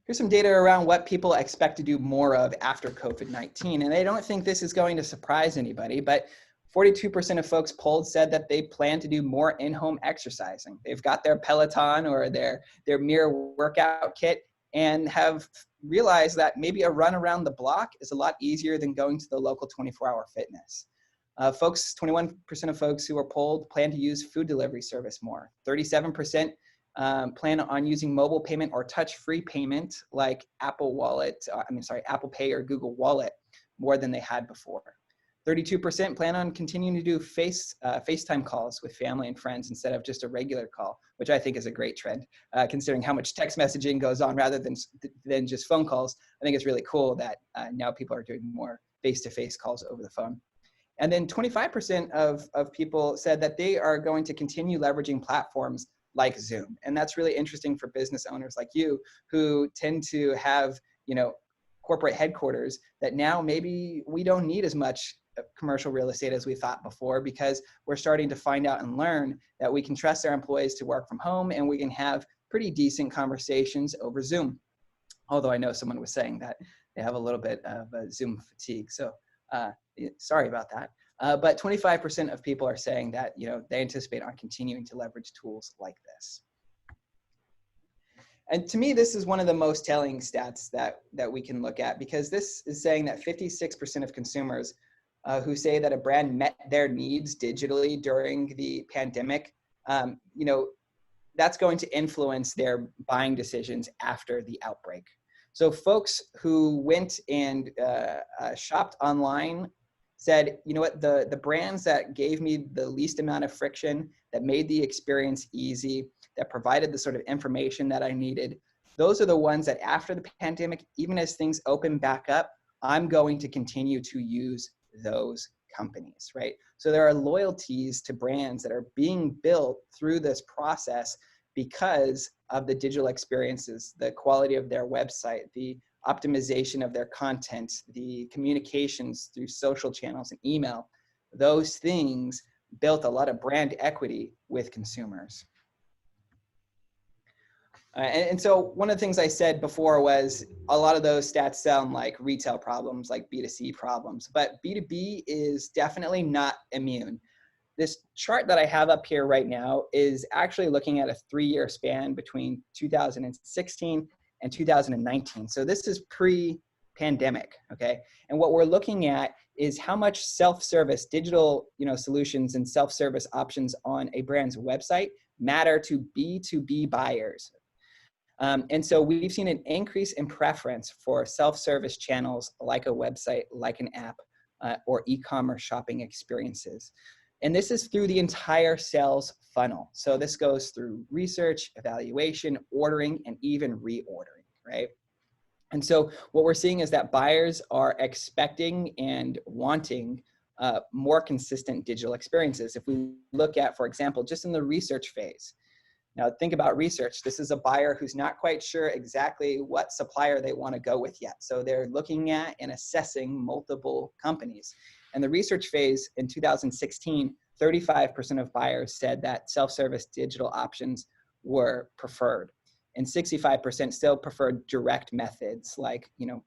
Here's some data around what people expect to do more of after COVID-19. And I don't think this is going to surprise anybody, but 42% of folks polled said that they plan to do more in-home exercising. They've got their Peloton or their Mirror workout kit and have realized that maybe a run around the block is a lot easier than going to the local 24-hour fitness. 21% of folks who were polled plan to use food delivery service more. 37% plan on using mobile payment or touch-free payment like Apple Pay or Google Wallet more than they had before. 32% plan on continuing to do FaceTime calls with family and friends instead of just a regular call, which I think is a great trend, considering how much text messaging goes on rather than just phone calls. I think it's really cool that now people are doing more face-to-face calls over the phone. And then 25% of people said that they are going to continue leveraging platforms like Zoom. And that's really interesting for business owners like you who tend to have, corporate headquarters that now maybe we don't need as much commercial real estate as we thought before, because we're starting to find out and learn that we can trust our employees to work from home and we can have pretty decent conversations over Zoom. Although I know someone was saying that they have a little bit of Zoom fatigue. So sorry about that. But 25% of people are saying that, you know, they anticipate on continuing to leverage tools like this. And to me, this is one of the most telling stats that we can look at, because this is saying that 56% of consumers who say that a brand met their needs digitally during the pandemic, you know, that's going to influence their buying decisions after the outbreak. So folks who went and shopped online said, you know what, the brands that gave me the least amount of friction, that made the experience easy, that provided the sort of information that I needed, those are the ones that after the pandemic, even as things open back up, I'm going to continue to use those companies, right? So there are loyalties to brands that are being built through this process because of the digital experiences, the quality of their website, the optimization of their content, the communications through social channels and email. Those things built a lot of brand equity with consumers. And so one of the things I said before was a lot of those stats sound like retail problems, like B2C problems, but B2B is definitely not immune. This chart that I have up here right now is actually looking at a 3-year span between 2016 and 2019. So this is pre-pandemic, okay? And what we're looking at is how much self-service digital, you know, solutions and self-service options on a brand's website matter to B2B buyers. And so we've seen an increase in preference for self-service channels like a website, like an app, or e-commerce shopping experiences. And this is through the entire sales funnel. So this goes through research, evaluation, ordering, and even reordering, right? And so what we're seeing is that buyers are expecting and wanting more consistent digital experiences. If we look at, for example, just in the research phase. Now think about research. This is a buyer who's not quite sure exactly what supplier they want to go with yet. So they're looking at and assessing multiple companies. And the research phase in 2016, 35% of buyers said that self-service digital options were preferred. And 65% still preferred direct methods like, you know,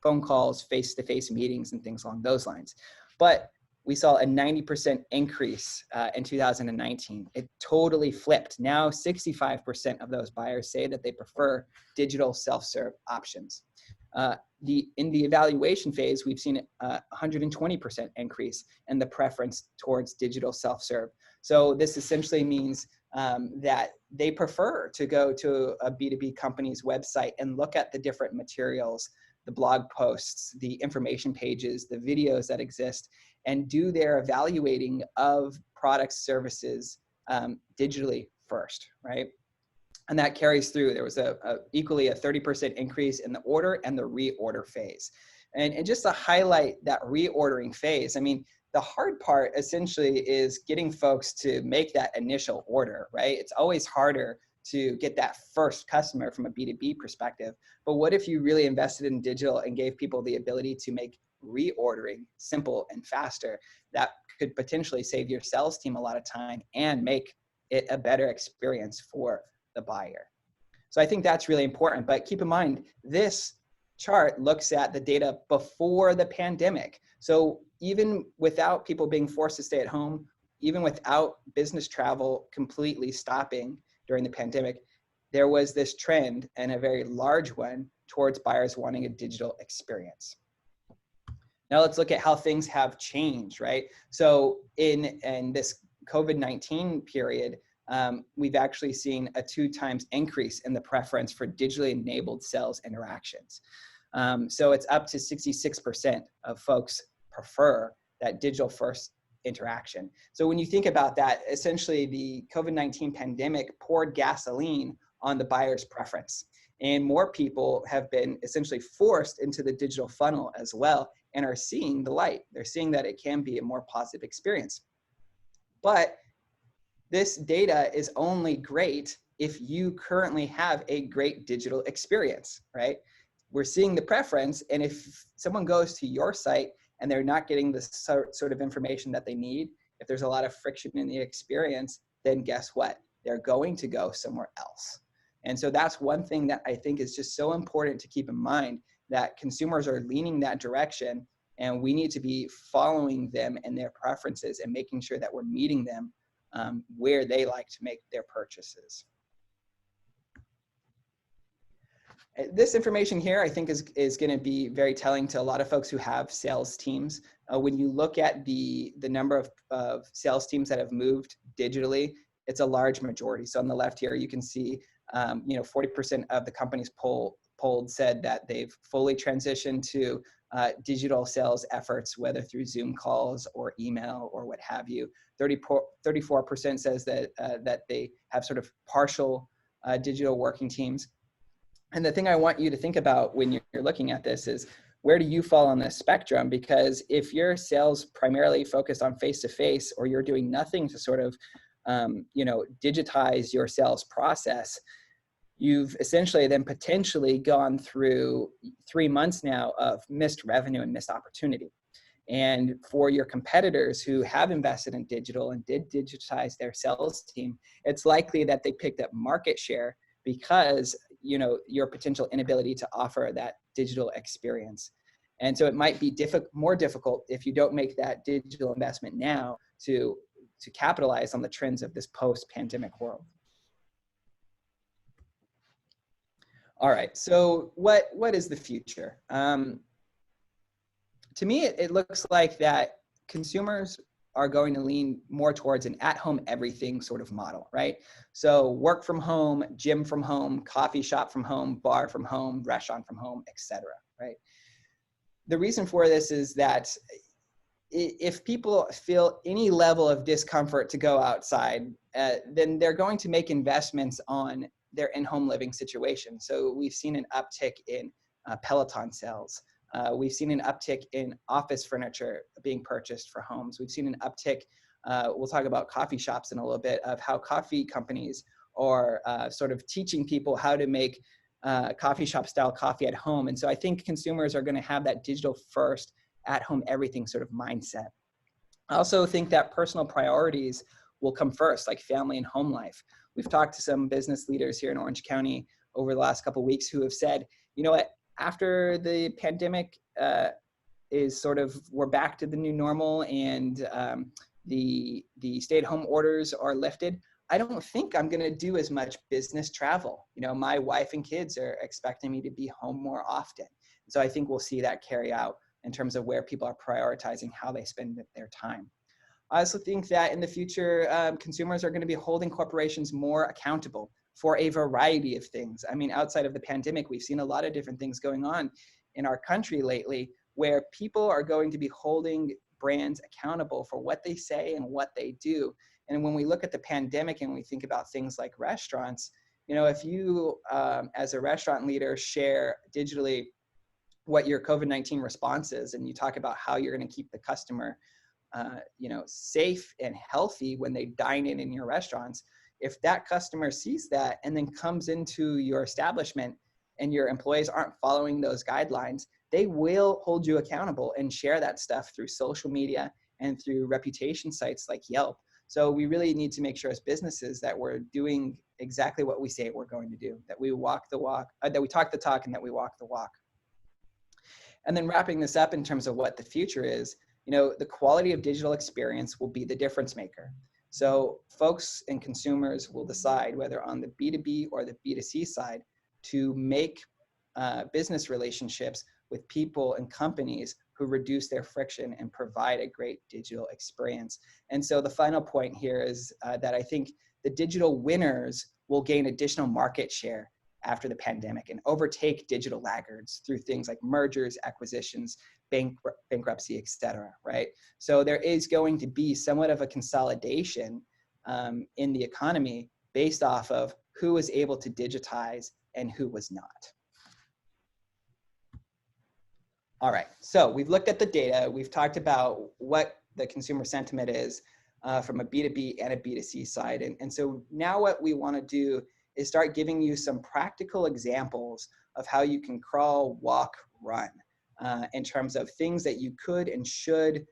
phone calls, face-to-face meetings, and things along those lines. But we saw a 90% increase in 2019. It totally flipped. Now 65% of those buyers say that they prefer digital self-serve options. In the evaluation phase, we've seen a 120% increase in the preference towards digital self-serve. So this essentially means that they prefer to go to a B2B company's website and look at the different materials, the blog posts, the information pages, the videos that exist, and do their evaluating of products, services digitally first, right? And that carries through. There was equally a 30% increase in the order and the reorder phase. And just to highlight that reordering phase, I mean, the hard part essentially is getting folks to make that initial order, right? It's always harder to get that first customer from a B2B perspective. But what if you really invested in digital and gave people the ability to make reordering simple and faster? That could potentially save your sales team a lot of time and make it a better experience for the buyer. So I think that's really important. But keep in mind, this chart looks at the data before the pandemic. So even without people being forced to stay at home, even without business travel completely stopping during the pandemic, there was this trend, and a very large one, towards buyers wanting a digital experience. Now let's look at how things have changed, right? So in this COVID-19 period, we've actually seen a 2 times increase in the preference for digitally enabled sales interactions. So it's up to 66% of folks prefer that digital first interaction. So when you think about that, essentially the COVID-19 pandemic poured gasoline on the buyer's preference. And more people have been essentially forced into the digital funnel as well and are seeing the light. They're seeing that it can be a more positive experience. But this data is only great if you currently have a great digital experience, right? we're seeing the preference. And if someone goes to your site and they're not getting the sort of information that they need, if there's a lot of friction in the experience, then guess what? They're going to go somewhere else. And so that's one thing that I think is just so important to keep in mind, that consumers are leaning that direction, and we need to be following them and their preferences and making sure that we're meeting them where they like to make their purchases. This information here, I think, is going to be very telling to a lot of folks who have sales teams. When you look at the number of sales teams that have moved digitally, it's a large majority. So on the left here, you can see, 40% of the companies polled said that they've fully transitioned to digital sales efforts, whether through Zoom calls or email or what have you. 34% says that they have sort of partial digital working teams. And the thing I want you to think about when you're looking at this is, where do you fall on this spectrum? Because if your sales primarily focused on face-to-face, or you're doing nothing to sort of, digitize your sales process, you've essentially then potentially gone through 3 months now of missed revenue and missed opportunity. And for your competitors who have invested in digital and did digitize their sales team, it's likely that they picked up market share because your potential inability to offer that digital experience. And so it might be more difficult if you don't make that digital investment now to capitalize on the trends of this post-pandemic world. All right, so what is the future? To me, it looks like that consumers are going to lean more towards an at-home everything sort of model, right? So work from home, gym from home, coffee shop from home, bar from home, restaurant from home, etc., right? The reason for this is that if people feel any level of discomfort to go outside, then they're going to make investments on their in-home living situation. So we've seen an uptick in Peloton sales. We've seen an uptick in office furniture being purchased for homes. We've seen an uptick, we'll talk about coffee shops in a little bit, of how coffee companies are sort of teaching people how to make coffee shop style coffee at home. And so I think consumers are going to have that digital first, at home everything sort of mindset. I also think that personal priorities will come first, like family and home life. We've talked to some business leaders here in Orange County over the last couple of weeks who have said, you know what, after the pandemic is sort of, we're back to the new normal, and the stay-at-home orders are lifted, I don't think I'm going to do as much business travel. My wife and kids are expecting me to be home more often. So I think we'll see that carry out in terms of where people are prioritizing how they spend their time. I also think that in the future, consumers are going to be holding corporations more accountable for a variety of things. I mean, outside of the pandemic, we've seen a lot of different things going on in our country lately, where people are going to be holding brands accountable for what they say and what they do. And when we look at the pandemic and we think about things like restaurants, if you, as a restaurant leader, share digitally what your COVID-19 response is, and you talk about how you're going to keep the customer safe and healthy when they dine in your restaurants, if that customer sees that and then comes into your establishment and your employees aren't following those guidelines, they will hold you accountable and share that stuff through social media and through reputation sites like Yelp. So we really need to make sure as businesses that we're doing exactly what we say we're going to do, that we walk the walk, that we talk the talk, and that we walk the walk. And then wrapping this up in terms of what the future is, the quality of digital experience will be the difference maker. So folks and consumers will decide whether on the B2B or the B2C side to make business relationships with people and companies who reduce their friction and provide a great digital experience. And so the final point here is that I think the digital winners will gain additional market share after the pandemic and overtake digital laggards through things like mergers, acquisitions, bankruptcy, et cetera, right? So there is going to be somewhat of a consolidation in the economy based off of who was able to digitize and who was not. All right, so we've looked at the data. We've talked about what the consumer sentiment is from a B2B and a B2C side. And so now what we want to do is start giving you some practical examples of how you can crawl, walk, run in terms of things that you could and should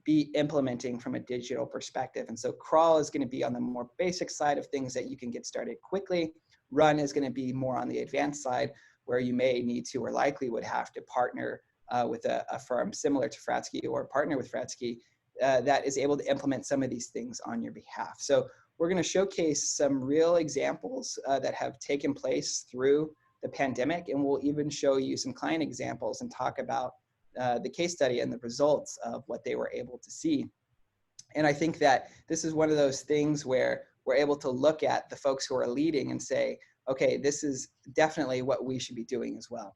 be implementing from a digital perspective. And so crawl is going to be on the more basic side of things that you can get started quickly. Run is going to be more on the advanced side, where you may need to or likely would have to partner with a firm similar to Fratzke or partner with Fratzke that is able to implement some of these things on your behalf. So we're going to showcase some real examples that have taken place through the pandemic, and we'll even show you some client examples and talk about the case study and the results of what they were able to see. And I think that this is one of those things where we're able to look at the folks who are leading and say, okay, this is definitely what we should be doing as well.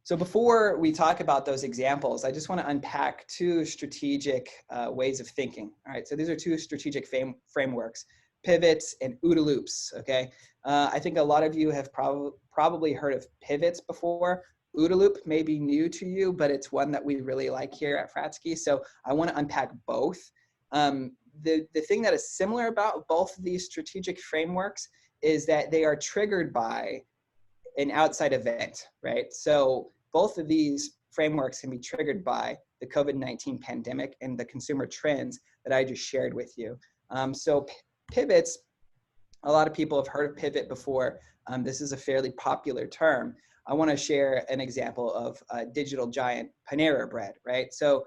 So before we talk about those examples, I just want to unpack two strategic ways of thinking. All right, so these are two strategic frameworks, pivots and OODA loops, okay? I think a lot of you have probably heard of pivots before. OODA loop may be new to you, but it's one that we really like here at Fratzke. So I want to unpack both. The thing that is similar about both of these strategic frameworks is that they are triggered by an outside event, right? So both of these frameworks can be triggered by the COVID-19 pandemic and the consumer trends that I just shared with you. So pivots, a lot of people have heard of pivot before. This is a fairly popular term. I want to share an example of digital giant Panera Bread, right? So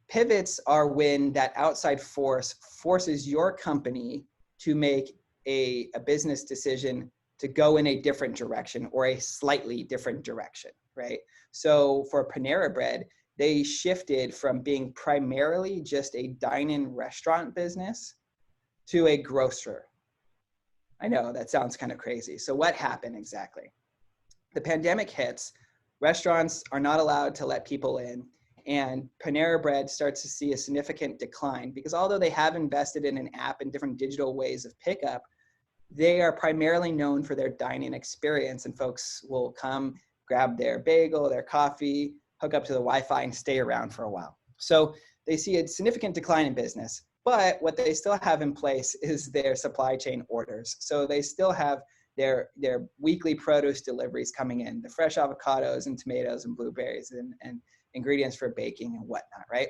pivots are when that outside force forces your company to make a business decision to go in a different direction or a slightly different direction, right? So for Panera Bread, they shifted from being primarily just a dine-in restaurant business to a grocer. I know that sounds kind of crazy. So what happened exactly? The pandemic hits, restaurants are not allowed to let people in, and Panera Bread starts to see a significant decline because although they have invested in an app and different digital ways of pickup, they are primarily known for their dine-in experience, and folks will come, grab their bagel, their coffee, hook up to the Wi-Fi and stay around for a while. So they see a significant decline in business, but what they still have in place is their supply chain orders. So they still have their weekly produce deliveries coming in, the fresh avocados and tomatoes and blueberries and ingredients for baking and whatnot, right?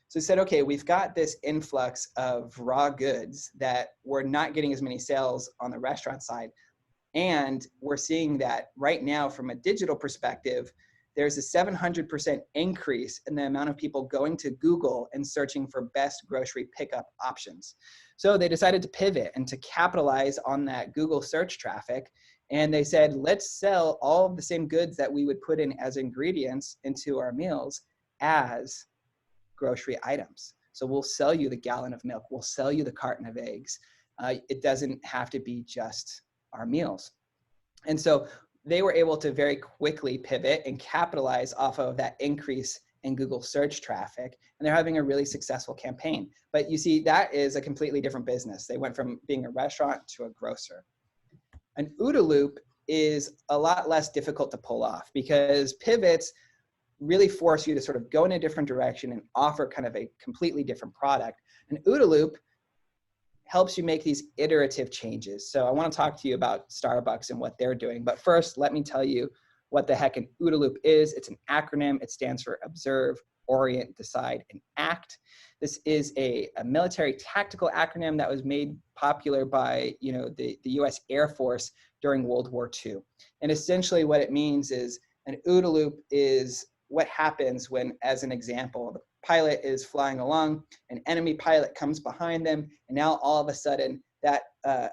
So we said, okay, we've got this influx of raw goods that we're not getting as many sales on the restaurant side. And we're seeing that right now from a digital perspective, there's a 700% increase in the amount of people going to Google and searching for best grocery pickup options. So they decided to pivot and to capitalize on that Google search traffic. And they said, let's sell all of the same goods that we would put in as ingredients into our meals as grocery items. So we'll sell you the gallon of milk. We'll sell you the carton of eggs. It doesn't have to be just our meals. And so they were able to very quickly pivot and capitalize off of that increase in Google search traffic. And they're having a really successful campaign. But you see, that is a completely different business. They went from being a restaurant to a grocer. An OODA loop is a lot less difficult to pull off because pivots really force you to sort of go in a different direction and offer kind of a completely different product. An OODA loop helps you make these iterative changes. So I want to talk to you about Starbucks and what they're doing. But first, let me tell you what the heck an OODA loop is. It's an acronym. It stands for Observe, Orient, Decide, and Act. This is a military tactical acronym that was made popular by the US Air Force during World War II. And essentially what it means is an OODA loop is what happens when, as an example, the pilot is flying along, an enemy pilot comes behind them, and now all of a sudden that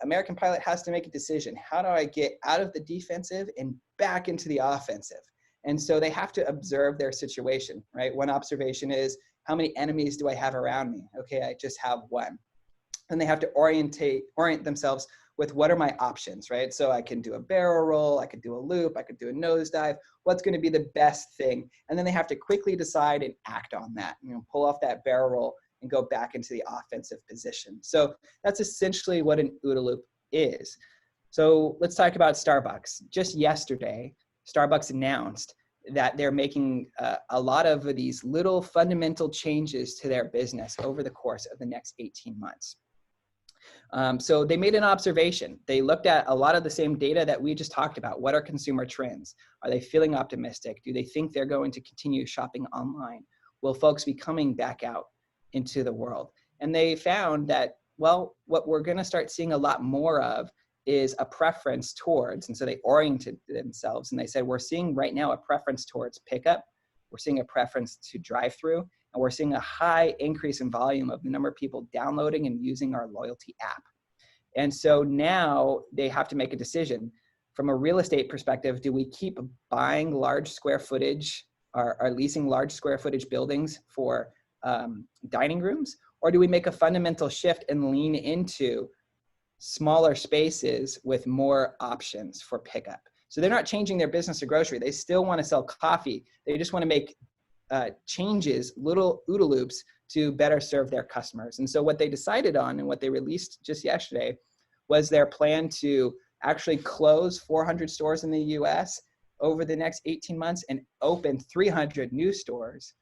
American pilot has to make a decision. How do I get out of the defensive and back into the offensive? And so they have to observe their situation, right? One observation is, how many enemies do I have around me? Okay, I just have one. And they have to orient themselves with what are my options, right? So I can do a barrel roll, I could do a loop, I could do a nosedive. What's going to be the best thing? And then they have to quickly decide and act on that. Pull off that barrel roll and go back into the offensive position. So that's essentially what an OODA loop is. So let's talk about Starbucks. Just yesterday, Starbucks announced that they're making a lot of these little fundamental changes to their business over the course of the next 18 months. So they made an observation. They looked at a lot of the same data that we just talked about. What are consumer trends? Are they feeling optimistic? Do they think they're going to continue shopping online? Will folks be coming back out into the world? And they found that, well, what we're going to start seeing a lot more of is a preference towards, and so they oriented themselves and they said, we're seeing right now a preference towards pickup. We're seeing a preference to drive-through, and we're seeing a high increase in volume of the number of people downloading and using our loyalty app. And so now they have to make a decision. From a real estate perspective, do we keep buying large square footage or leasing large square footage buildings for dining rooms? Or do we make a fundamental shift and lean into smaller spaces with more options for pickup? So they're not changing their business to grocery. They still want to sell coffee. They just want to make changes, little OODA loops to better serve their customers. And so what they decided on and what they released just yesterday was their plan to actually close 400 stores in the US over the next 18 months and open 300 new stores,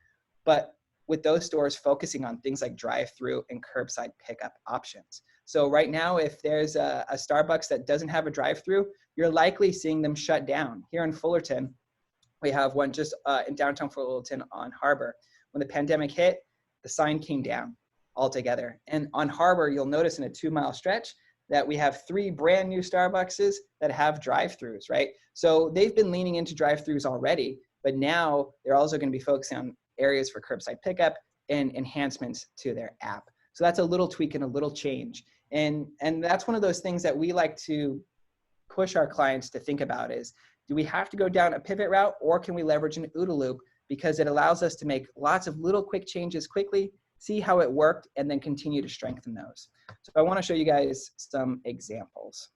but with those stores focusing on things like drive-through and curbside pickup options. So right now, if there's a Starbucks that doesn't have a drive-through, you're likely seeing them shut down. Here in Fullerton, we have one just in downtown Fullerton on Harbor. When the pandemic hit, the sign came down altogether. And on Harbor, you'll notice in a 2-mile stretch that we have 3 brand new Starbuckses that have drive-throughs, right? So they've been leaning into drive-throughs already, but now they're also going to be focusing on areas for curbside pickup and enhancements to their app. So that's a little tweak and a little change. And that's one of those things that we like to push our clients to think about is, do we have to go down a pivot route, or can we leverage an OODA loop? Because it allows us to make lots of little quick changes quickly, see how it worked, and then continue to strengthen those. So I want to show you guys some examples.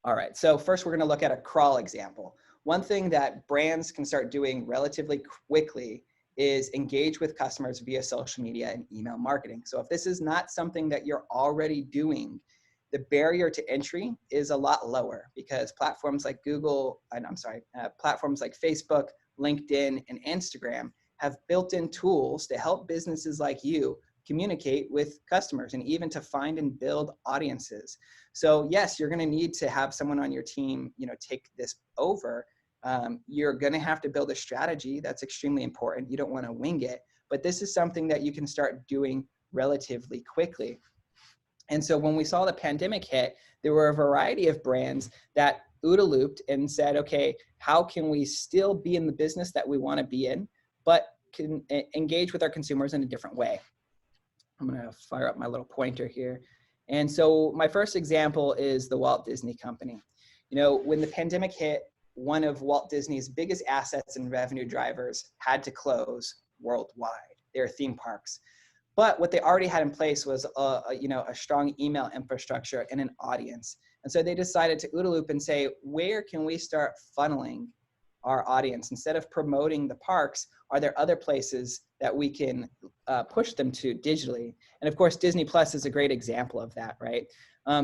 All right, so first we're going to look at a crawl example. One thing that brands can start doing relatively quickly is engage with customers via social media and email marketing. So if this is not something that you're already doing, the barrier to entry is a lot lower because platforms like platforms like Facebook, LinkedIn, and Instagram have built-in tools to help businesses like you communicate with customers and even to find and build audiences. So yes, you're going to need to have someone on your team, take this over. You're going to have to build a strategy. That's extremely important. You don't want to wing it, but this is something that you can start doing relatively quickly. And so when we saw the pandemic hit, there were a variety of brands that OODA looped and said, okay, how can we still be in the business that we want to be in, but can engage with our consumers in a different way? I'm going to fire up my little pointer here. And so my first example is the Walt Disney Company. When the pandemic hit, one of Walt Disney's biggest assets and revenue drivers had to close worldwide, their theme parks. But what they already had in place was a strong email infrastructure and an audience. And so they decided to OODA loop and say, where can we start funneling our audience? Instead of promoting the parks, are there other places that we can push them to digitally? And of course, Disney Plus is a great example of that, right?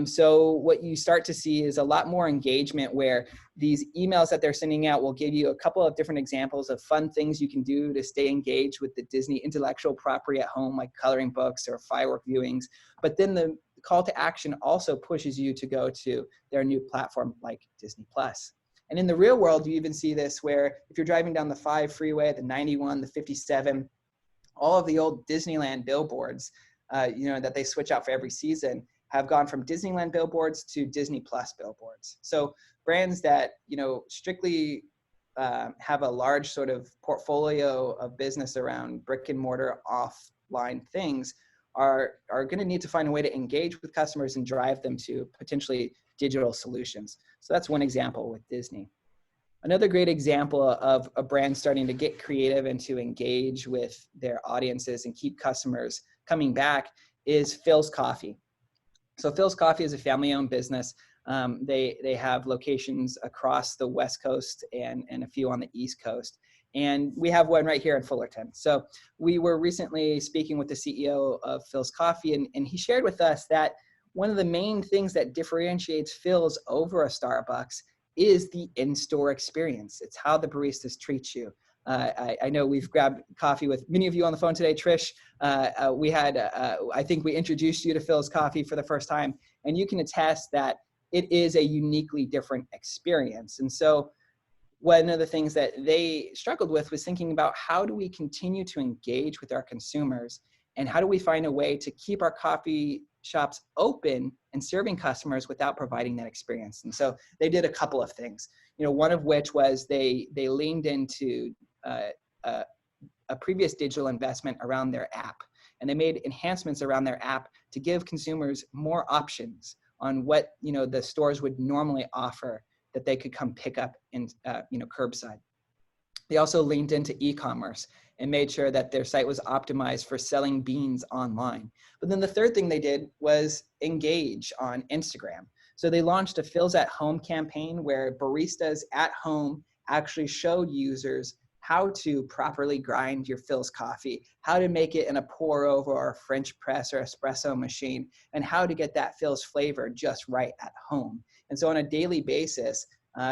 So what you start to see is a lot more engagement where these emails that they're sending out will give you a couple of different examples of fun things you can do to stay engaged with the Disney intellectual property at home, like coloring books or firework viewings. But then the call to action also pushes you to go to their new platform like Disney Plus. And in the real world, you even see this where if you're driving down the 5 freeway, the 91, the 57, all of the old Disneyland billboards, that they switch out for every season have gone from Disneyland billboards to Disney Plus billboards. So brands that, strictly have a large sort of portfolio of business around brick and mortar offline things are going to need to find a way to engage with customers and drive them to potentially digital solutions. So that's one example with Disney. Another great example of a brand starting to get creative and to engage with their audiences and keep customers coming back is Phil's Coffee. So Phil's Coffee is a family-owned business. They have locations across the West Coast and a few on the East Coast. And we have one right here in Fullerton. So we were recently speaking with the CEO of Phil's Coffee, and he shared with us that one of the main things that differentiates Phil's over a Starbucks is the in-store experience. It's how the baristas treat you. I know we've grabbed coffee with many of you on the phone today. Trish, we had, I think we introduced you to Phil's Coffee for the first time, and you can attest that it is a uniquely different experience. And so one of the things that they struggled with was thinking about how do we continue to engage with our consumers, and how do we find a way to keep our coffee shops open and serving customers without providing that experience. And so they did a couple of things, one of which was they leaned into a previous digital investment around their app, and they made enhancements around their app to give consumers more options on what the stores would normally offer that they could come pick up in curbside. They also leaned into e-commerce and made sure that their site was optimized for selling beans online. But then the third thing they did was engage on Instagram. So they launched a Phil's at Home campaign where baristas at home actually showed users how to properly grind your Phil's coffee, how to make it in a pour over or a French press or espresso machine, and how to get that Phil's flavor just right at home. And so on a daily basis,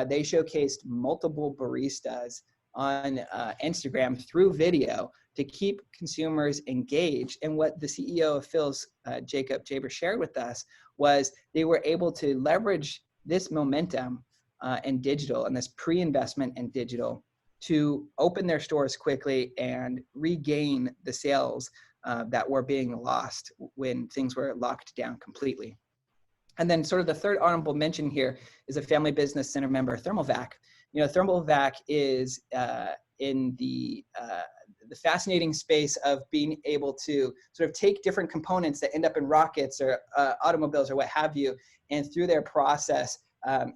they showcased multiple baristas on Instagram through video to keep consumers engaged. And what the CEO of Phil's, Jacob Jaber, shared with us was they were able to leverage this momentum in digital and this pre-investment in digital to open their stores quickly and regain the sales that were being lost when things were locked down completely. And then sort of the third honorable mention here is a Family Business Center member, Thermalvac. Thermalvac is in the fascinating space of being able to sort of take different components that end up in rockets or automobiles or what have you, and through their process,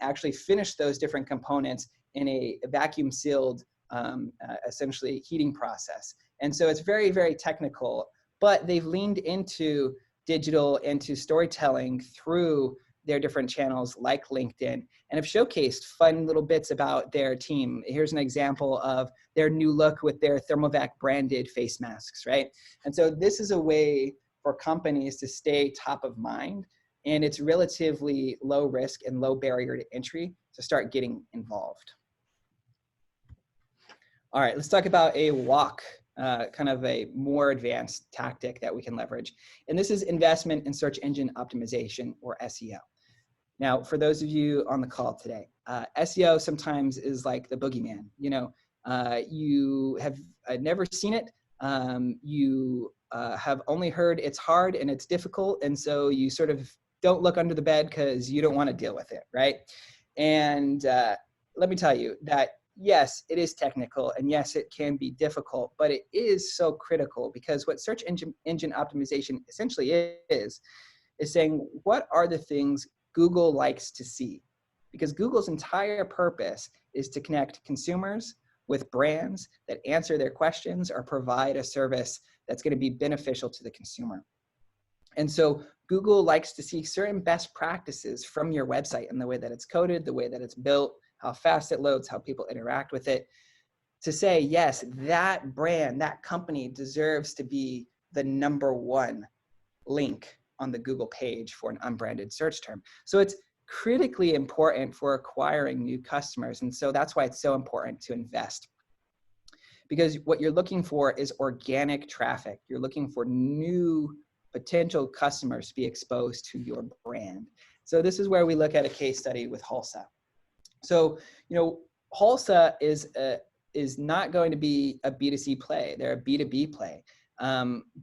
actually finish those different components in a vacuum sealed, essentially heating process. And so it's very, very technical, but they've leaned into digital, into storytelling through their different channels like LinkedIn, and have showcased fun little bits about their team. Here's an example of their new look with their Thermalvac branded face masks, right? And so this is a way for companies to stay top of mind, and it's relatively low risk and low barrier to entry to start getting involved. All right, let's talk about a walk, kind of a more advanced tactic that we can leverage. And this is investment in search engine optimization, or SEO. Now, for those of you on the call today, SEO sometimes is like the boogeyman. You have never seen it. You have only heard it's hard and it's difficult. And so you sort of don't look under the bed because you don't want to deal with it, right? And let me tell you that yes, it is technical, and yes, it can be difficult, but it is so critical, because what search engine optimization essentially is saying, what are the things Google likes to see? Because Google's entire purpose is to connect consumers with brands that answer their questions or provide a service that's going to be beneficial to the consumer. And so Google likes to see certain best practices from your website, and the way that it's coded, the way that it's built, how fast it loads, how people interact with it, to say, yes, that brand, that company deserves to be the #1 link on the Google page for an unbranded search term. So it's critically important for acquiring new customers. And so that's why it's so important to invest. Because what you're looking for is organic traffic. You're looking for new potential customers to be exposed to your brand. So this is where we look at a case study with Halsa. So, Halsa is not going to be a B2C play. They're a B2B play.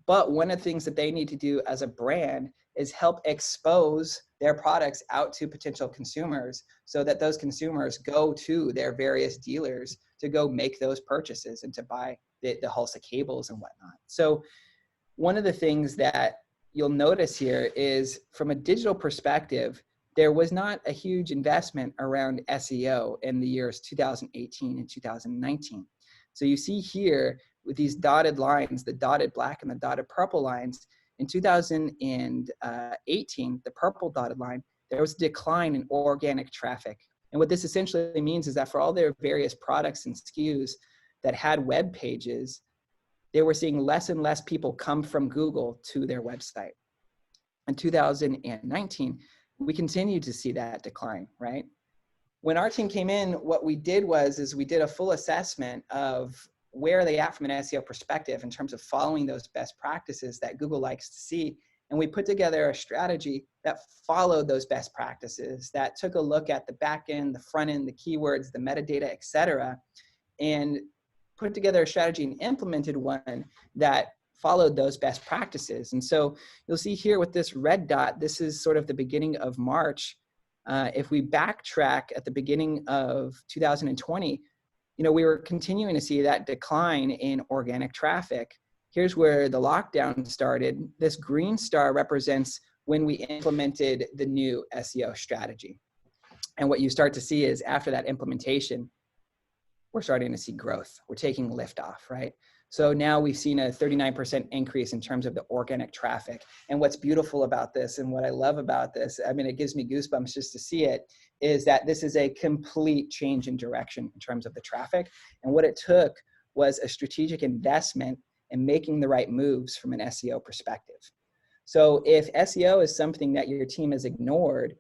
But one of the things that they need to do as a brand is help expose their products out to potential consumers, so that those consumers go to their various dealers to go make those purchases and to buy the Halsa cables and whatnot. So one of the things that you'll notice here is, from a digital perspective, there was not a huge investment around SEO in the years 2018 and 2019. So you see here with these dotted lines, the dotted black and the dotted purple lines, in 2018, the purple dotted line, there was a decline in organic traffic. And what this essentially means is that for all their various products and SKUs that had web pages, they were seeing less and less people come from Google to their website. In 2019, we continued to see that decline, right? When our team came in, what we did was we did a full assessment of where are they at from an SEO perspective in terms of following those best practices that Google likes to see. And we put together a strategy that followed those best practices, that took a look at the back end, the front end, the keywords, the metadata, et cetera, and put together a strategy and implemented one that followed those best practices. And so you'll see here with this red dot, this is sort of the beginning of March. If we backtrack at the beginning of 2020, we were continuing to see that decline in organic traffic. Here's where the lockdown started. This green star represents when we implemented the new SEO strategy. And what you start to see is after that implementation, we're starting to see growth. We're taking lift off, right? So now we've seen a 39% increase in terms of the organic traffic. And what's beautiful about this and what I love about this, I mean, it gives me goosebumps just to see it, is that this is a complete change in direction in terms of the traffic. And what it took was a strategic investment in making the right moves from an SEO perspective. So if SEO is something that your team has ignored,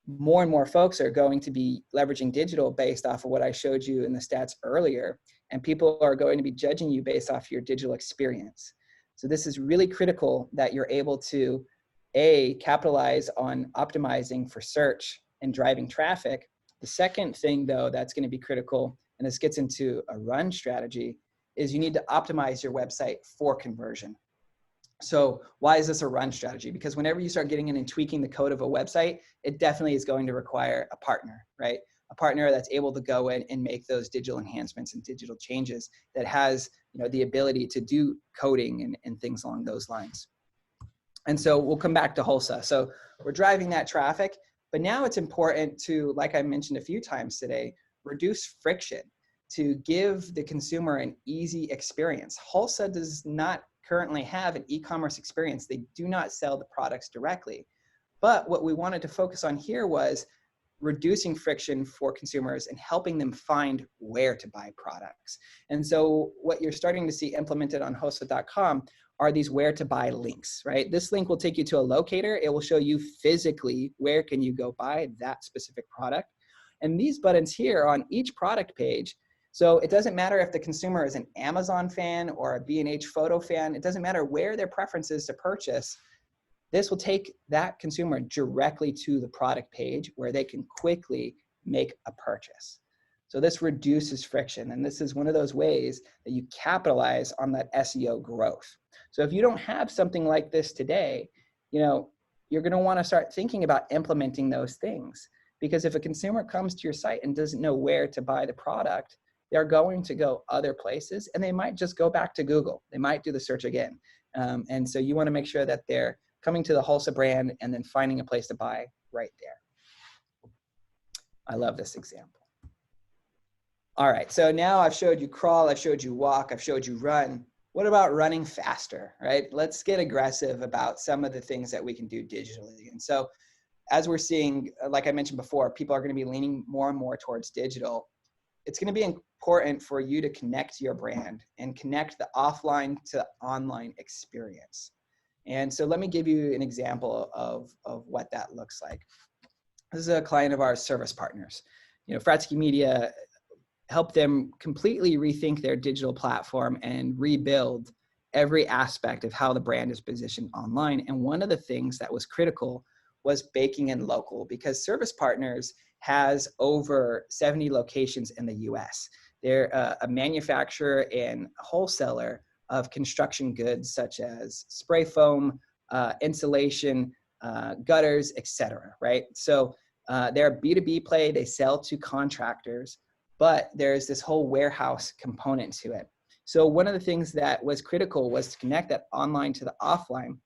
more and more folks are going to be leveraging digital based off of what I showed you in the stats earlier. And people are going to be judging you based off your digital experience. So this is really critical that you're able to, A, capitalize on optimizing for search and driving traffic. The second thing, though, that's going to be critical, and this gets into a run strategy, is you need to optimize your website for conversion. So why is this a run strategy? Because whenever you start getting in and tweaking the code of a website, it definitely is going to require a partner, right? A partner that's able to go in and make those digital enhancements and digital changes, that has the ability to do coding and things along those lines. And so we'll come back to Hulsa. So we're driving that traffic, but now it's important to, like I mentioned a few times today, reduce friction to give the consumer an easy experience. Hulsa does not currently have an e-commerce experience. They do not sell the products directly. But what we wanted to focus on here was reducing friction for consumers and helping them find where to buy products. And so what you're starting to see implemented on Hulsa.com are these where to buy links, right? This link will take you to a locator. It will show you physically where can you go buy that specific product. And these buttons here on each product page, so it doesn't matter if the consumer is an Amazon fan or a B&H photo fan, it doesn't matter where their preference is to purchase. This will take that consumer directly to the product page where they can quickly make a purchase. So this reduces friction, and this is one of those ways that you capitalize on that SEO growth. So if you don't have something like this today, you're going to want to start thinking about implementing those things, because if a consumer comes to your site and doesn't know where to buy the product, they're going to go other places, and they might just go back to Google. They might do the search again. And so you want to make sure that they're coming to the Hulsa brand and then finding a place to buy right there. I love this example. All right, so now I've showed you crawl, I've showed you walk, I've showed you run. What about running faster, right? Let's get aggressive about some of the things that we can do digitally. And so as we're seeing, like I mentioned before, people are going to be leaning more and more towards digital. It's going to be important for you to connect your brand and connect the offline to online experience. And so let me give you an example of what that looks like. This is a client of ours, Service Partners. Fratzke Media helped them completely rethink their digital platform and rebuild every aspect of how the brand is positioned online. And one of the things that was critical was baking in local, because Service Partners has over 70 locations in the US. They're a manufacturer and wholesaler of construction goods such as spray foam, insulation, gutters, etc. Right? So they're a B2B play. They sell to contractors, but there's this whole warehouse component to it. So one of the things that was critical was to connect that online to the offline.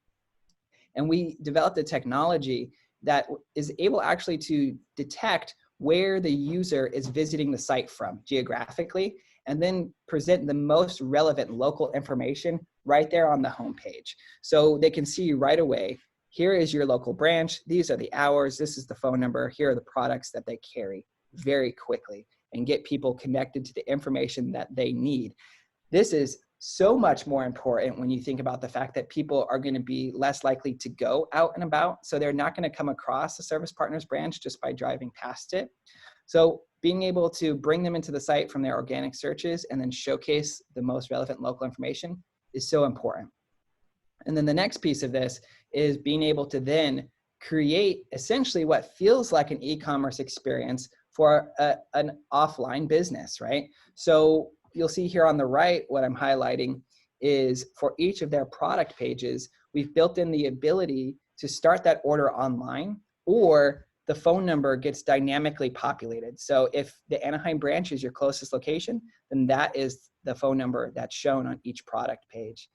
And we developed a technology that is able actually to detect where the user is visiting the site from geographically, and then present the most relevant local information right there on the homepage. So they can see right away, here is your local branch, these are the hours, this is the phone number, here are the products that they carry, very quickly, and get people connected to the information that they need. This is so much more important when you think about the fact that people are going to be less likely to go out and about. So they're not going to come across the Service Partners branch just by driving past it. So being able to bring them into the site from their organic searches and then showcase the most relevant local information is so important. And then the next piece of this is being able to then create essentially what feels like an e-commerce experience for an offline business, right? So you'll see here on the right, what I'm highlighting is for each of their product pages, we've built in the ability to start that order online, or the phone number gets dynamically populated. So if the Anaheim branch is your closest location, then that is the phone number that's shown on each product page.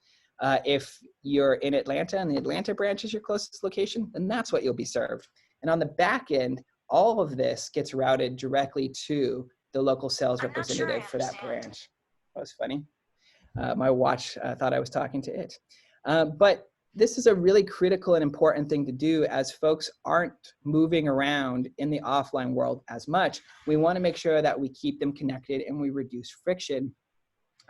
If you're in Atlanta and the Atlanta branch is your closest location, then that's what you'll be served. And on the back end, all of this gets routed directly to the local sales representative for that branch. That was funny. My watch thought I was talking to it. But this is a really critical and important thing to do as folks aren't moving around in the offline world as much. We want to make sure that we keep them connected and we reduce friction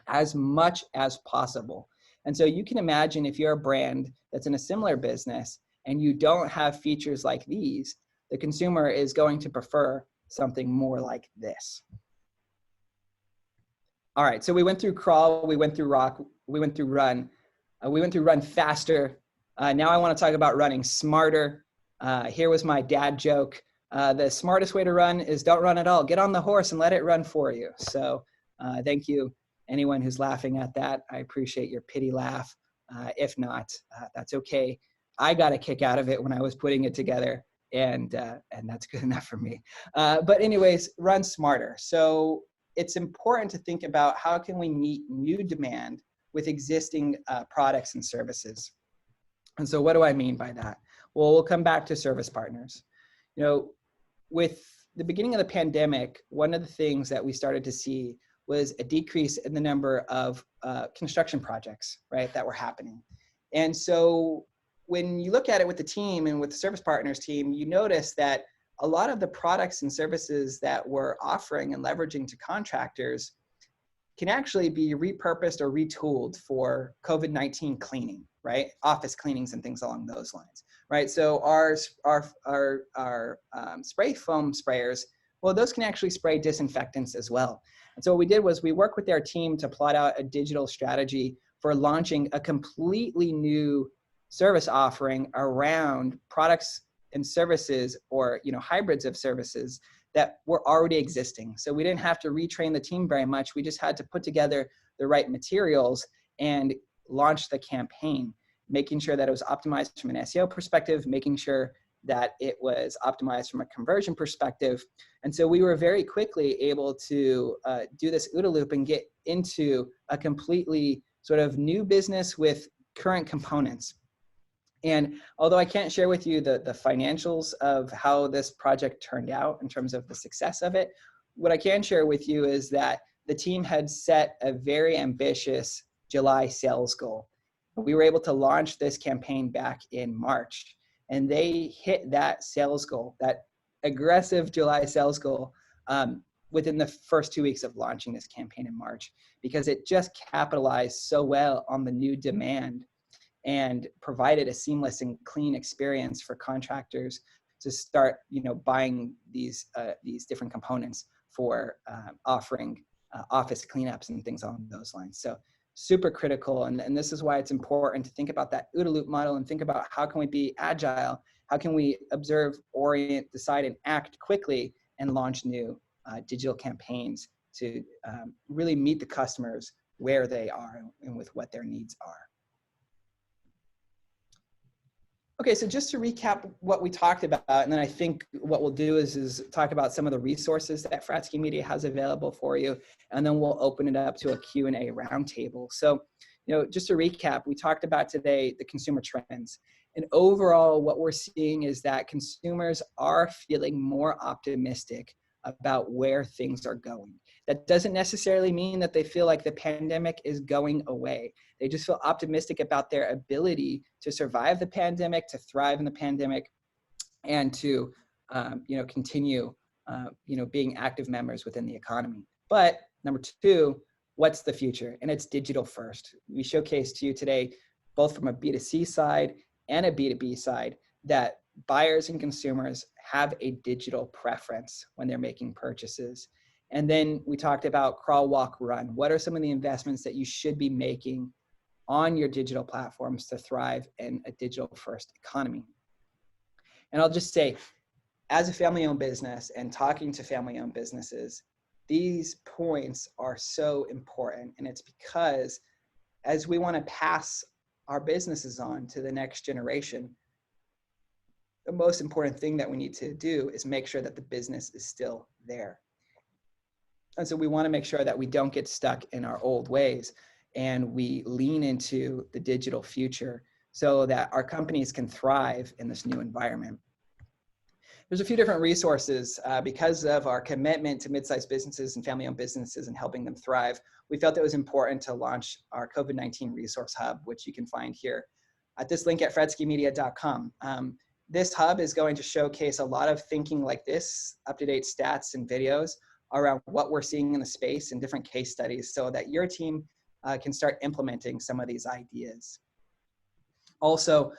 as much as possible. And so you can imagine if you're a brand that's in a similar business and you don't have features like these, the consumer is going to prefer something more like this. All right, so we went through crawl, we went through walk, we went through run. We went through run faster. Now I want to talk about running smarter. Here was my dad joke. The smartest way to run is don't run at all. Get on the horse and let it run for you. So thank you, anyone who's laughing at that. I appreciate your pity laugh. If not, that's okay. I got a kick out of it when I was putting it together, and that's good enough for me. But anyways, run smarter. So it's important to think about how can we meet new demand with existing products and services. And so what do I mean by that? Well, we'll come back to service partners. You know, with the beginning of the pandemic, one of the things that we started to see was a decrease in the number of construction projects, right, that were happening. And so when you look at it with the team and with the service partners team, you notice that a lot of the products and services that we're offering and leveraging to contractors can actually be repurposed or retooled for COVID-19 cleaning, right? Office cleanings and things along those lines, right? So our spray foam sprayers, well, those can actually spray disinfectants as well. And so what we did was we worked with their team to plot out a digital strategy for launching a completely new service offering around products and services, or hybrids of services that were already existing. So we didn't have to retrain the team very much. We just had to put together the right materials and launch the campaign, making sure that it was optimized from an SEO perspective, making sure that it was optimized from a conversion perspective. And so we were very quickly able to do this OODA loop and get into a completely sort of new business with current components. And although I can't share with you the financials of how this project turned out in terms of the success of it, what I can share with you is that the team had set a very ambitious July sales goal. We were able to launch this campaign back in March, and they hit that sales goal, that aggressive July sales goal, within the first 2 weeks of launching this campaign in March, because it just capitalized so well on the new demand and provided a seamless and clean experience for contractors to start, buying these different components for offering office cleanups and things along those lines. So super critical, and this is why it's important to think about that OODA loop model and think about how can we be agile, how can we observe, orient, decide, and act quickly and launch new digital campaigns to really meet the customers where they are and with what their needs are. Okay, so just to recap what we talked about, and then I think what we'll do is talk about some of the resources that Fratzke Media has available for you, and then we'll open it up to a Q&A roundtable. So, just to recap, we talked about today the consumer trends. And overall, what we're seeing is that consumers are feeling more optimistic about where things are going. That doesn't necessarily mean that they feel like the pandemic is going away. They just feel optimistic about their ability to survive the pandemic, to thrive in the pandemic, and to continue being active members within the economy. But number two, what's the future? And it's digital first. We showcased to you today, both from a B2C side and a B2B side, that buyers and consumers have a digital preference when they're making purchases. And then we talked about crawl, walk, run. What are some of the investments that you should be making on your digital platforms to thrive in a digital first economy? And I'll just say, as a family-owned business and talking to family-owned businesses, these points are so important. And it's because as we want to pass our businesses on to the next generation, the most important thing that we need to do is make sure that the business is still there. And so we want to make sure that we don't get stuck in our old ways and we lean into the digital future so that our companies can thrive in this new environment. There's a few different resources because of our commitment to mid-sized businesses and family-owned businesses and helping them thrive. We felt it was important to launch our COVID-19 resource hub, which you can find here at this link at fratzkemedia.com. This hub is going to showcase a lot of thinking like this, up-to-date stats and videos around what we're seeing in the space and different case studies so that your team can start implementing some of these ideas. Also,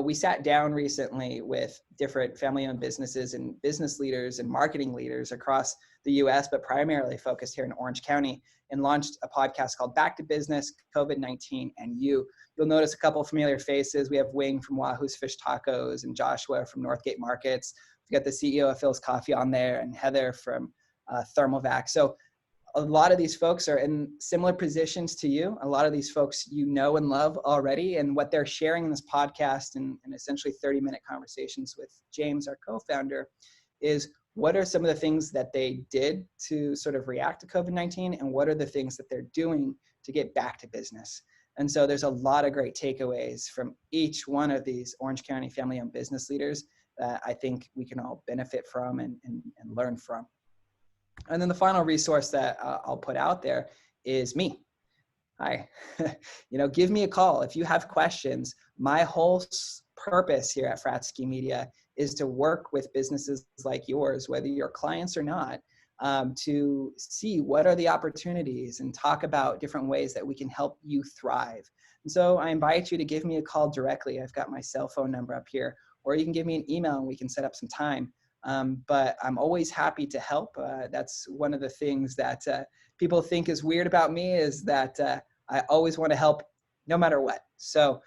we sat down recently with different family-owned businesses and business leaders and marketing leaders across the US, but primarily focused here in Orange County, and launched a podcast called Back to Business, COVID-19 and You. You'll notice a couple of familiar faces. We have Wing from Wahoo's Fish Tacos and Joshua from Northgate Markets. We've got the CEO of Phil's Coffee on there and Heather from Thermalvac. So a lot of these folks are in similar positions to you. A lot of these folks you know and love already, and what they're sharing in this podcast and essentially 30-minute conversations with James, our co-founder, is what are some of the things that they did to sort of react to COVID-19 and what are the things that they're doing to get back to business. And so there's a lot of great takeaways from each one of these Orange County family-owned business leaders that I think we can all benefit from and learn from. And then the final resource that I'll put out there is me. Hi, give me a call. If you have questions, my whole purpose here at Fratzke Media is to work with businesses like yours, whether you're clients or not, to see what are the opportunities and talk about different ways that we can help you thrive. And so I invite you to give me a call directly. I've got my cell phone number up here, or you can give me an email and we can set up some time. But I'm always happy to help. That's one of the things that people think is weird about me is that I always want to help no matter what. So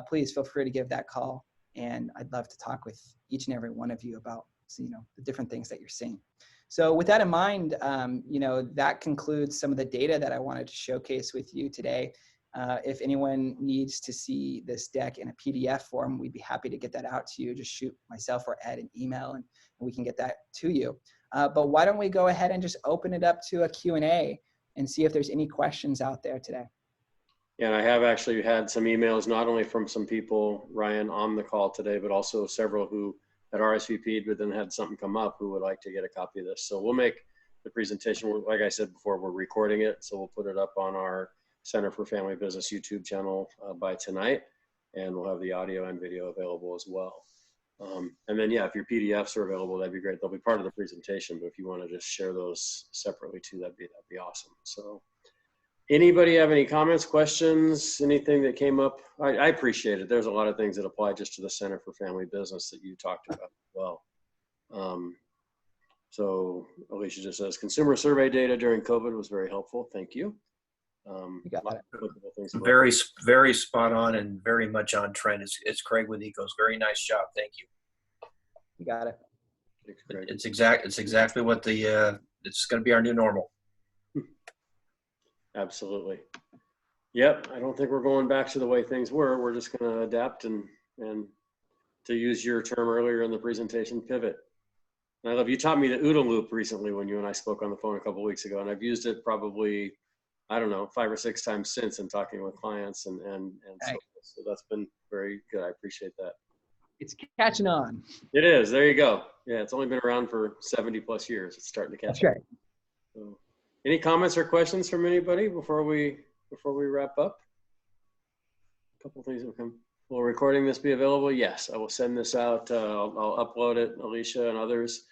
please feel free to give that call. And I'd love to talk with each and every one of you about, the different things that you're seeing. So with that in mind, that concludes some of the data that I wanted to showcase with you today. If anyone needs to see this deck in a PDF form, we'd be happy to get that out to you. Just shoot myself or Ed an email and we can get that to you. But why don't we go ahead and just open it up to a Q&A and see if there's any questions out there today. Yeah, and I have actually had some emails, not only from some people, Ryan, on the call today, but also several who had RSVP'd, but then had something come up who would like to get a copy of this. So we'll make the presentation, like I said before, we're recording it. So we'll put it up on our Center for Family Business YouTube channel by tonight, and we'll have the audio and video available as well. And then, yeah, if your PDFs are available, that'd be great. They'll be part of the presentation, but if you want to just share those separately too, that'd be awesome. So anybody have any comments, questions, anything that came up? I appreciate it. There's a lot of things that apply just to the Center for Family Business that you talked about as well. So Alicia just says, consumer survey data during COVID was very helpful. Thank you. You got it. Very, very spot on and very much on trend. It's Craig with Ecos. Very nice job. Thank you. You got it. It's exactly what it's going to be our new normal. Absolutely. Yep. I don't think we're going back to the way things were. We're just going to adapt and to use your term earlier in the presentation, pivot. And I love, you taught me the OODA loop recently when you and I spoke on the phone a couple of weeks ago, and I've used it probably, I don't know, 5 or 6 times since in talking with clients and so that's been very good. I appreciate that. It's catching on. It is. There you go. Yeah, it's only been around for 70 plus years. It's starting to catch That's right. So, any comments or questions from anybody before we wrap up? A couple things will come. Will recording this be available? Yes, I will send this out. I'll upload it, Alicia and others.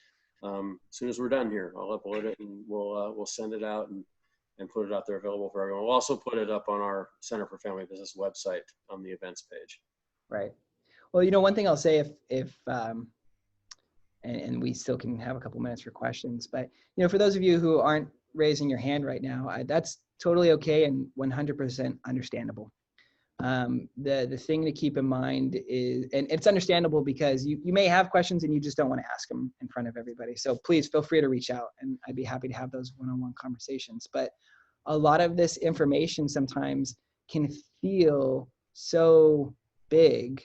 As soon as we're done here, I'll upload it and we'll send it out and put it out there available for everyone. We'll also put it up on our Center for Family Business website on the events page. Right. Well, one thing I'll say and we still can have a couple minutes for questions, but for those of you who aren't raising your hand right now, that's totally okay and 100% understandable. The thing to keep in mind is, and it's understandable because you may have questions and you just don't want to ask them in front of everybody. So please feel free to reach out and I'd be happy to have those one-on-one conversations. But a lot of this information sometimes can feel so big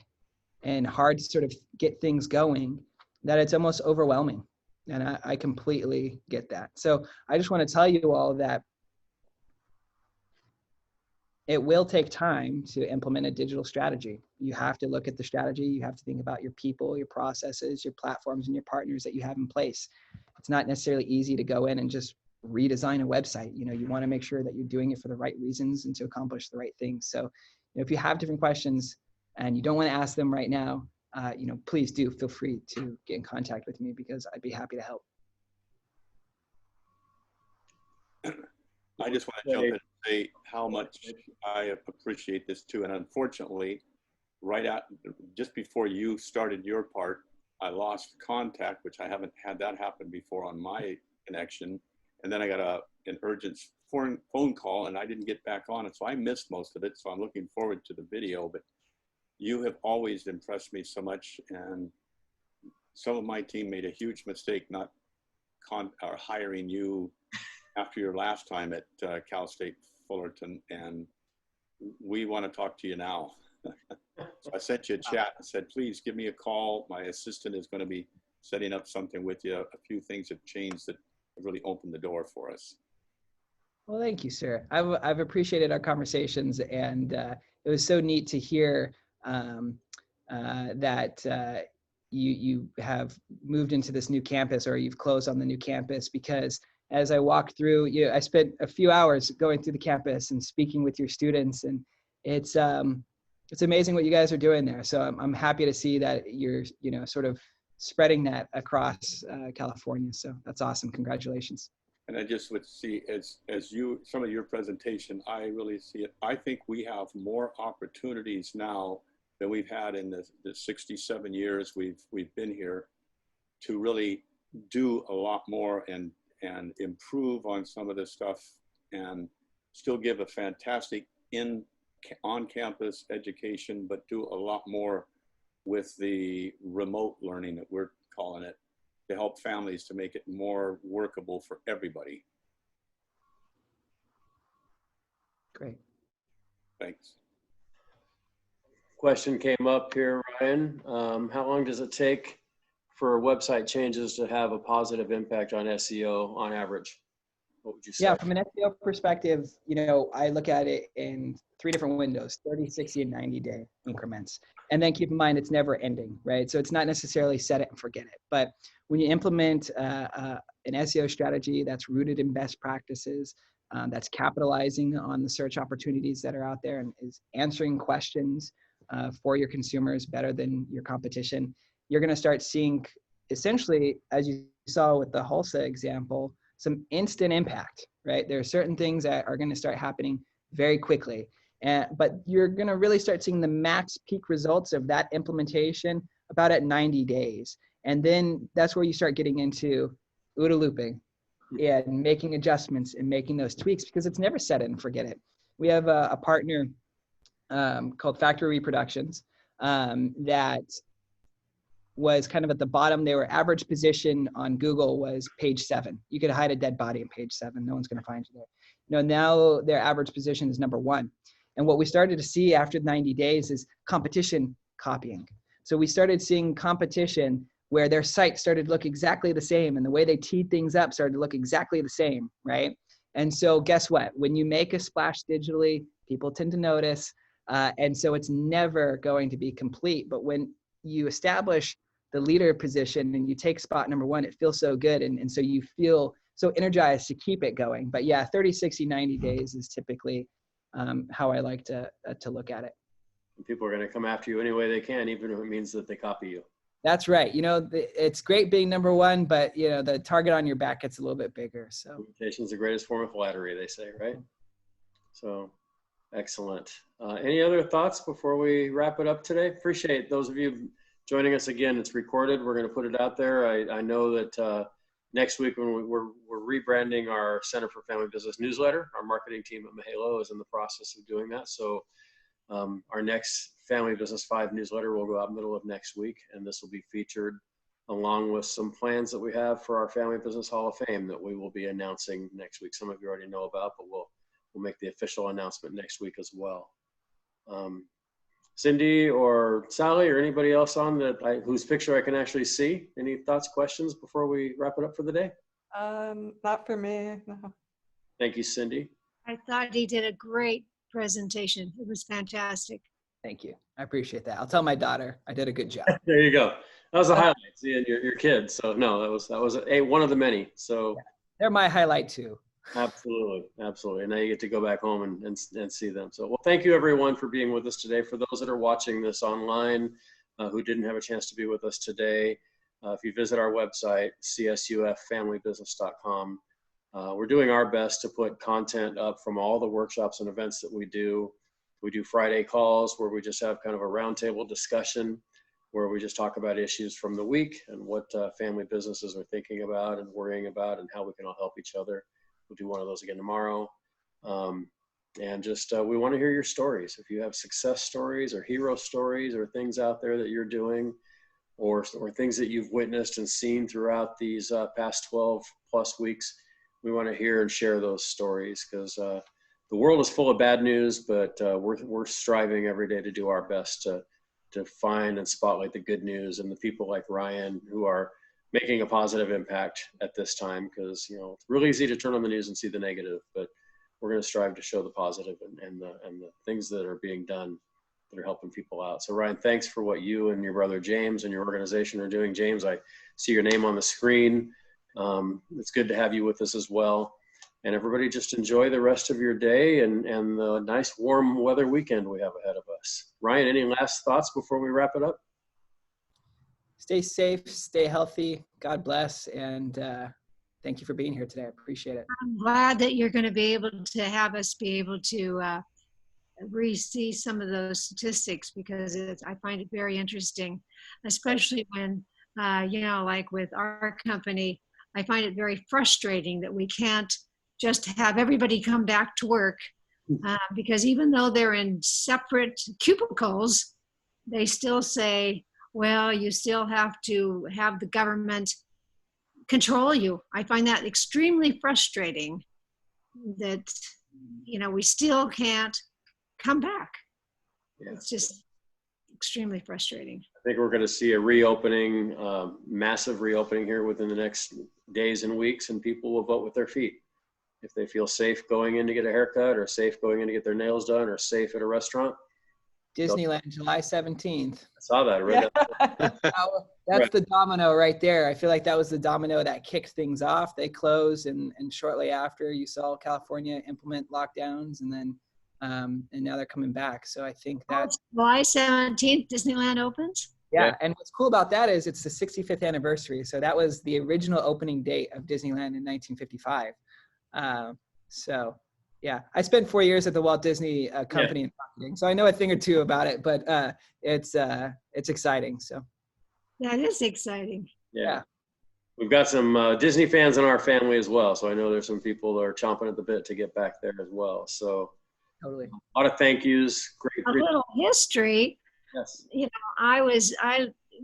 and hard to sort of get things going that it's almost overwhelming. And I completely get that. So I just want to tell you all that it will take time to implement a digital strategy. You have to look at the strategy. You have to think about your people, your processes, your platforms, and your partners that you have in place. It's not necessarily easy to go in and just redesign a website. You want to make sure that you're doing it for the right reasons and to accomplish the right things. So if you have different questions and you don't want to ask them right now, please do feel free to get in contact with me because I'd be happy to help. I just want to jump in and say how much I appreciate this too. And unfortunately, just before you started your part, I lost contact, which I haven't had that happen before on my connection. And then I got an urgent phone call and I didn't get back on it. So I missed most of it. So I'm looking forward to the video, but you have always impressed me so much. And some of my team made a huge mistake not hiring you after your last time at Cal State Fullerton, and we want to talk to you now. So I sent you a chat and said, please give me a call. My assistant is going to be setting up something with you. A few things have changed that have really opened the door for us. Well, thank you, sir. I've appreciated our conversations, and it was so neat to hear that you have moved into this new campus, or you've closed on the new campus, because as I walked through, I spent a few hours going through the campus and speaking with your students, and it's amazing what you guys are doing there. So I'm happy to see that you're sort of spreading that across California. So that's awesome. Congratulations. And I just would see as some of your presentation, I really see it. I think we have more opportunities now than we've had in the 67 years we've been here to really do a lot more and improve on some of this stuff and still give a fantastic on-campus education, but do a lot more with the remote learning that we're calling it to help families to make it more workable for everybody. Great. Thanks. Question came up here, Ryan. How long does it take for website changes to have a positive impact on SEO on average? What would you say? Yeah, from an SEO perspective, I look at it in 3 different windows, 30, 60, and 90-day increments. And then keep in mind, it's never ending, right? So it's not necessarily set it and forget it. But when you implement an SEO strategy that's rooted in best practices, that's capitalizing on the search opportunities that are out there and is answering questions for your consumers better than your competition, you're going to start seeing, essentially, as you saw with the Hulsa example, some instant impact, right? There are certain things that are going to start happening very quickly, but you're going to really start seeing the max peak results of that implementation about at 90 days. And then that's where you start getting into OODA looping and making adjustments and making those tweaks, because it's never set it and forget it. We have a partner called Factory Reproductions that was kind of at the bottom. They were average position on Google was page 7. You could hide a dead body in page 7. No one's going to find you there. Now their average position is number 1. And what we started to see after 90 days is competition copying. So we started seeing competition where their site started to look exactly the same, and the way they teed things up started to look exactly the same, right? And so guess what? When you make a splash digitally, people tend to notice. And so it's never going to be complete. But when you establish the leader position and you take spot number 1, it feels so good. And so you feel so energized to keep it going. But yeah, 30, 60, 90 days is typically how I like to look at it. People are going to come after you any way they can, even if it means that they copy you. That's right. It's great being number 1, but the target on your back gets a little bit bigger. So imitation's the greatest form of flattery, they say, right? So Excellent. Any other thoughts before we wrap it up today? Appreciate those of you joining us again. It's recorded. We're going to put it out there. I know that next week when we're rebranding our Center for Family Business newsletter, our marketing team at Mahalo is in the process of doing that. So our next Family Business 5 newsletter will go out middle of next week, and this will be featured along with some plans that we have for our Family Business Hall of Fame that we will be announcing next week. Some of you already know about, but we'll make the official announcement next week as well. Cindy or Sally or anybody else on that whose picture I can actually see? Any thoughts, questions before we wrap it up for the day? Not for me, no. Thank you, Cindy. I thought he did a great presentation. It was fantastic. Thank you. I appreciate that. I'll tell my daughter I did a good job. There you go. That was a highlight, seeing your kids. So no, that was one of the many. So they're my highlight too. Absolutely, absolutely. And now you get to go back home and see them. So, well, thank you everyone for being with us today. For those that are watching this online who didn't have a chance to be with us today, if you visit our website, CSUFFamilyBusiness.com, we're doing our best to put content up from all the workshops and events that we do. We do Friday calls where we just have kind of a roundtable discussion where we just talk about issues from the week and what family businesses are thinking about and worrying about and how we can all help each other. We'll do one of those again tomorrow. And just, we want to hear your stories. If you have success stories or hero stories or things out there that you're doing or things that you've witnessed and seen throughout these past 12 plus weeks, we want to hear and share those stories because the world is full of bad news, but we're striving every day to do our best to find and spotlight the good news and the people like Ryan who are making a positive impact at this time, because it's really easy to turn on the news and see the negative, but we're going to strive to show the positive and the things that are being done that are helping people out. So Ryan, thanks for what you and your brother James and your organization are doing. James, I see your name on the screen. It's good to have you with us as well. And everybody just enjoy the rest of your day and the nice warm weather weekend we have ahead of us. Ryan, any last thoughts before we wrap it up? Stay safe, stay healthy. God bless. And thank you for being here today. I appreciate it. I'm glad that you're going to be able to have us be able to re-see some of those statistics because I find it very interesting, especially when, like with our company, I find it very frustrating that we can't just have everybody come back to work because even though they're in separate cubicles, they still say, well, you still have to have the government control you. I find that extremely frustrating that, we still can't come back. Yeah. It's just extremely frustrating. I think we're going to see a reopening, massive reopening here within the next days and weeks, and people will vote with their feet. If they feel safe going in to get a haircut or safe going in to get their nails done or safe at a restaurant. Disneyland, July 17th. I saw that. I read that. That's the domino right there. I feel like that was the domino that kicked things off. They closed, and shortly after, you saw California implement lockdowns, and then and now they're coming back. So I think that's July 17th, Disneyland opens. Yeah, and what's cool about that is it's the 65th anniversary. So that was the original opening date of Disneyland in 1955. So. Yeah, I spent 4 years at the Walt Disney Company in marketing, so I know a thing or two about it. But it's exciting. So that is exciting. Yeah, we've got some Disney fans in our family as well, so I know there's some people that are chomping at the bit to get back there as well. So totally, a lot of thank yous. Great. A little history. Yes.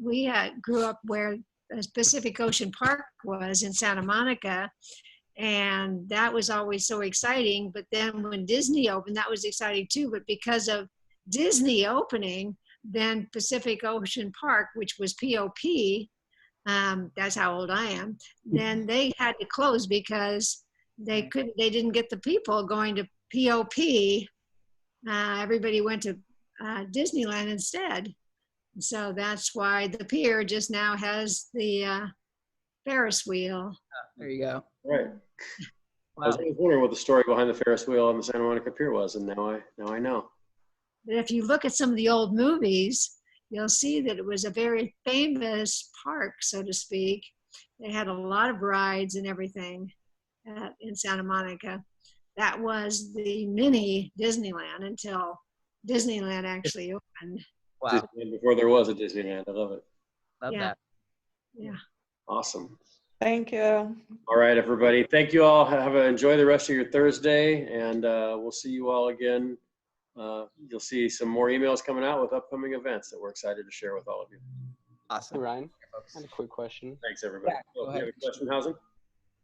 We grew up where Pacific Ocean Park was in Santa Monica. And that was always so exciting. But then when Disney opened, that was exciting too. But because of Disney opening, then Pacific Ocean Park, which was POP, that's how old I am, then they had to close because they didn't get the people going to POP. Everybody went to Disneyland instead. So that's why the pier just now has the Ferris wheel. There you go. Right. Wow. I was wondering what the story behind the Ferris wheel on the Santa Monica Pier was, and now I know. But if you look at some of the old movies, you'll see that it was a very famous park, so to speak. They had a lot of rides and everything in Santa Monica. that was the mini Disneyland until Disneyland actually opened. Wow. Disneyland before there was a Disneyland. I love it. Love Yeah. that. Yeah. Awesome. Thank you. All right, everybody. Thank you all. Enjoy the rest of your Thursday, and we'll see you all again. You'll see some more emails coming out with upcoming events that we're excited to share with all of you. Awesome. Hey, Ryan, I had a quick question. Thanks, everybody. Yeah, Oh, go you have ahead. a question, Housen?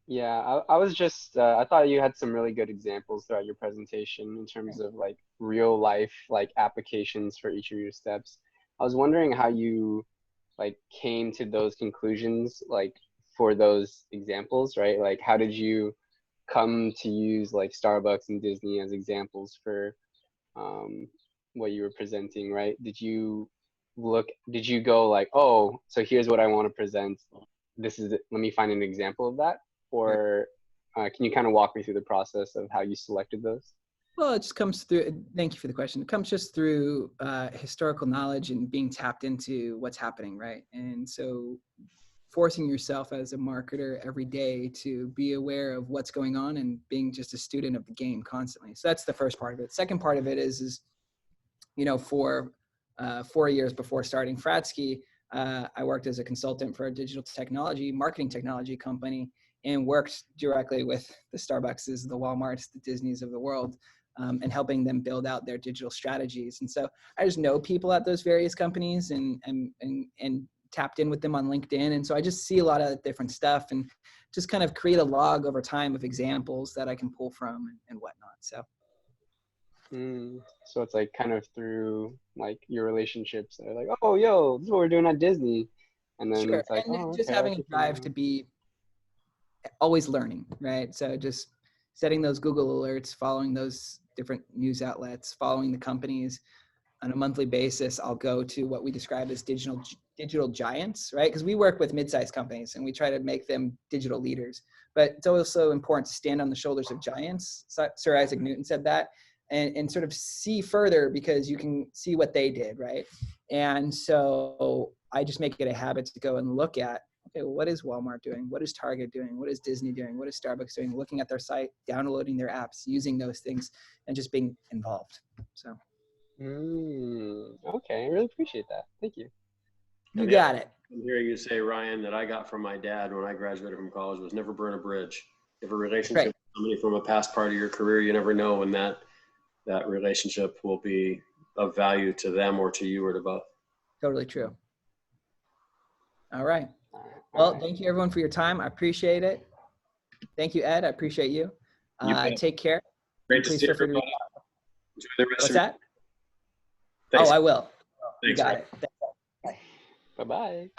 Yeah, I was just, I thought you had some really good examples throughout your presentation in terms of like real life, like applications for each of your steps. I was wondering how you like came to those conclusions, like for those examples, right? Like how did you come to use like Starbucks and Disney as examples for what you were presenting, right? Did you go like, oh, so here's what I want to present. This is it. Let me find an example of that. Or can you kind of walk me through the process of how you selected those? Well, it just comes through, thank you for the question. It comes just through historical knowledge and being tapped into what's happening, right? And so forcing yourself as a marketer every day to be aware of what's going on and being just a student of the game constantly. So that's the first part of it. Second part of it is for 4 years before starting Fratzke, I worked as a consultant for a digital technology, marketing technology company, and worked directly with the Starbucks, the Walmarts, the Disneys of the world, and helping them build out their digital strategies. And so I just know people at those various companies and tapped in with them on LinkedIn. And so I just see a lot of different stuff and just kind of create a log over time of examples that I can pull from and whatnot. So. So it's like kind of through like your relationships. They're like, oh, yo, this is what we're doing at Disney. And then Sure. it's like, and oh, just okay, having a drive to be always learning, right? So just setting those Google alerts, following those different news outlets, following the companies on a monthly basis. I'll go to what we describe as digital giants, right? Because we work with mid-sized companies and we try to make them digital leaders. But it's also important to stand on the shoulders of giants. Sir Isaac Newton said that. And sort of see further because you can see what they did, right? And so I just make it a habit to go and look at, okay, well, what is Walmart doing? What is Target doing? What is Disney doing? What is Starbucks doing? Looking at their site, downloading their apps, using those things, and just being involved. So. Okay, I really appreciate that. Thank you. You got it. I'm hearing you say, Ryan, that I got from my dad when I graduated from college was never burn a bridge. If a relationship with somebody from a past part of your career, you never know when that relationship will be of value to them or to you or to both. Totally true. All right. Well, thank you everyone for your time. I appreciate it. Thank you, Ed. I appreciate you. Take care. Great to see everybody. Enjoy the rest What's of that? Thanks. Oh, I will. Thanks, you got Ryan. it. Bye-bye.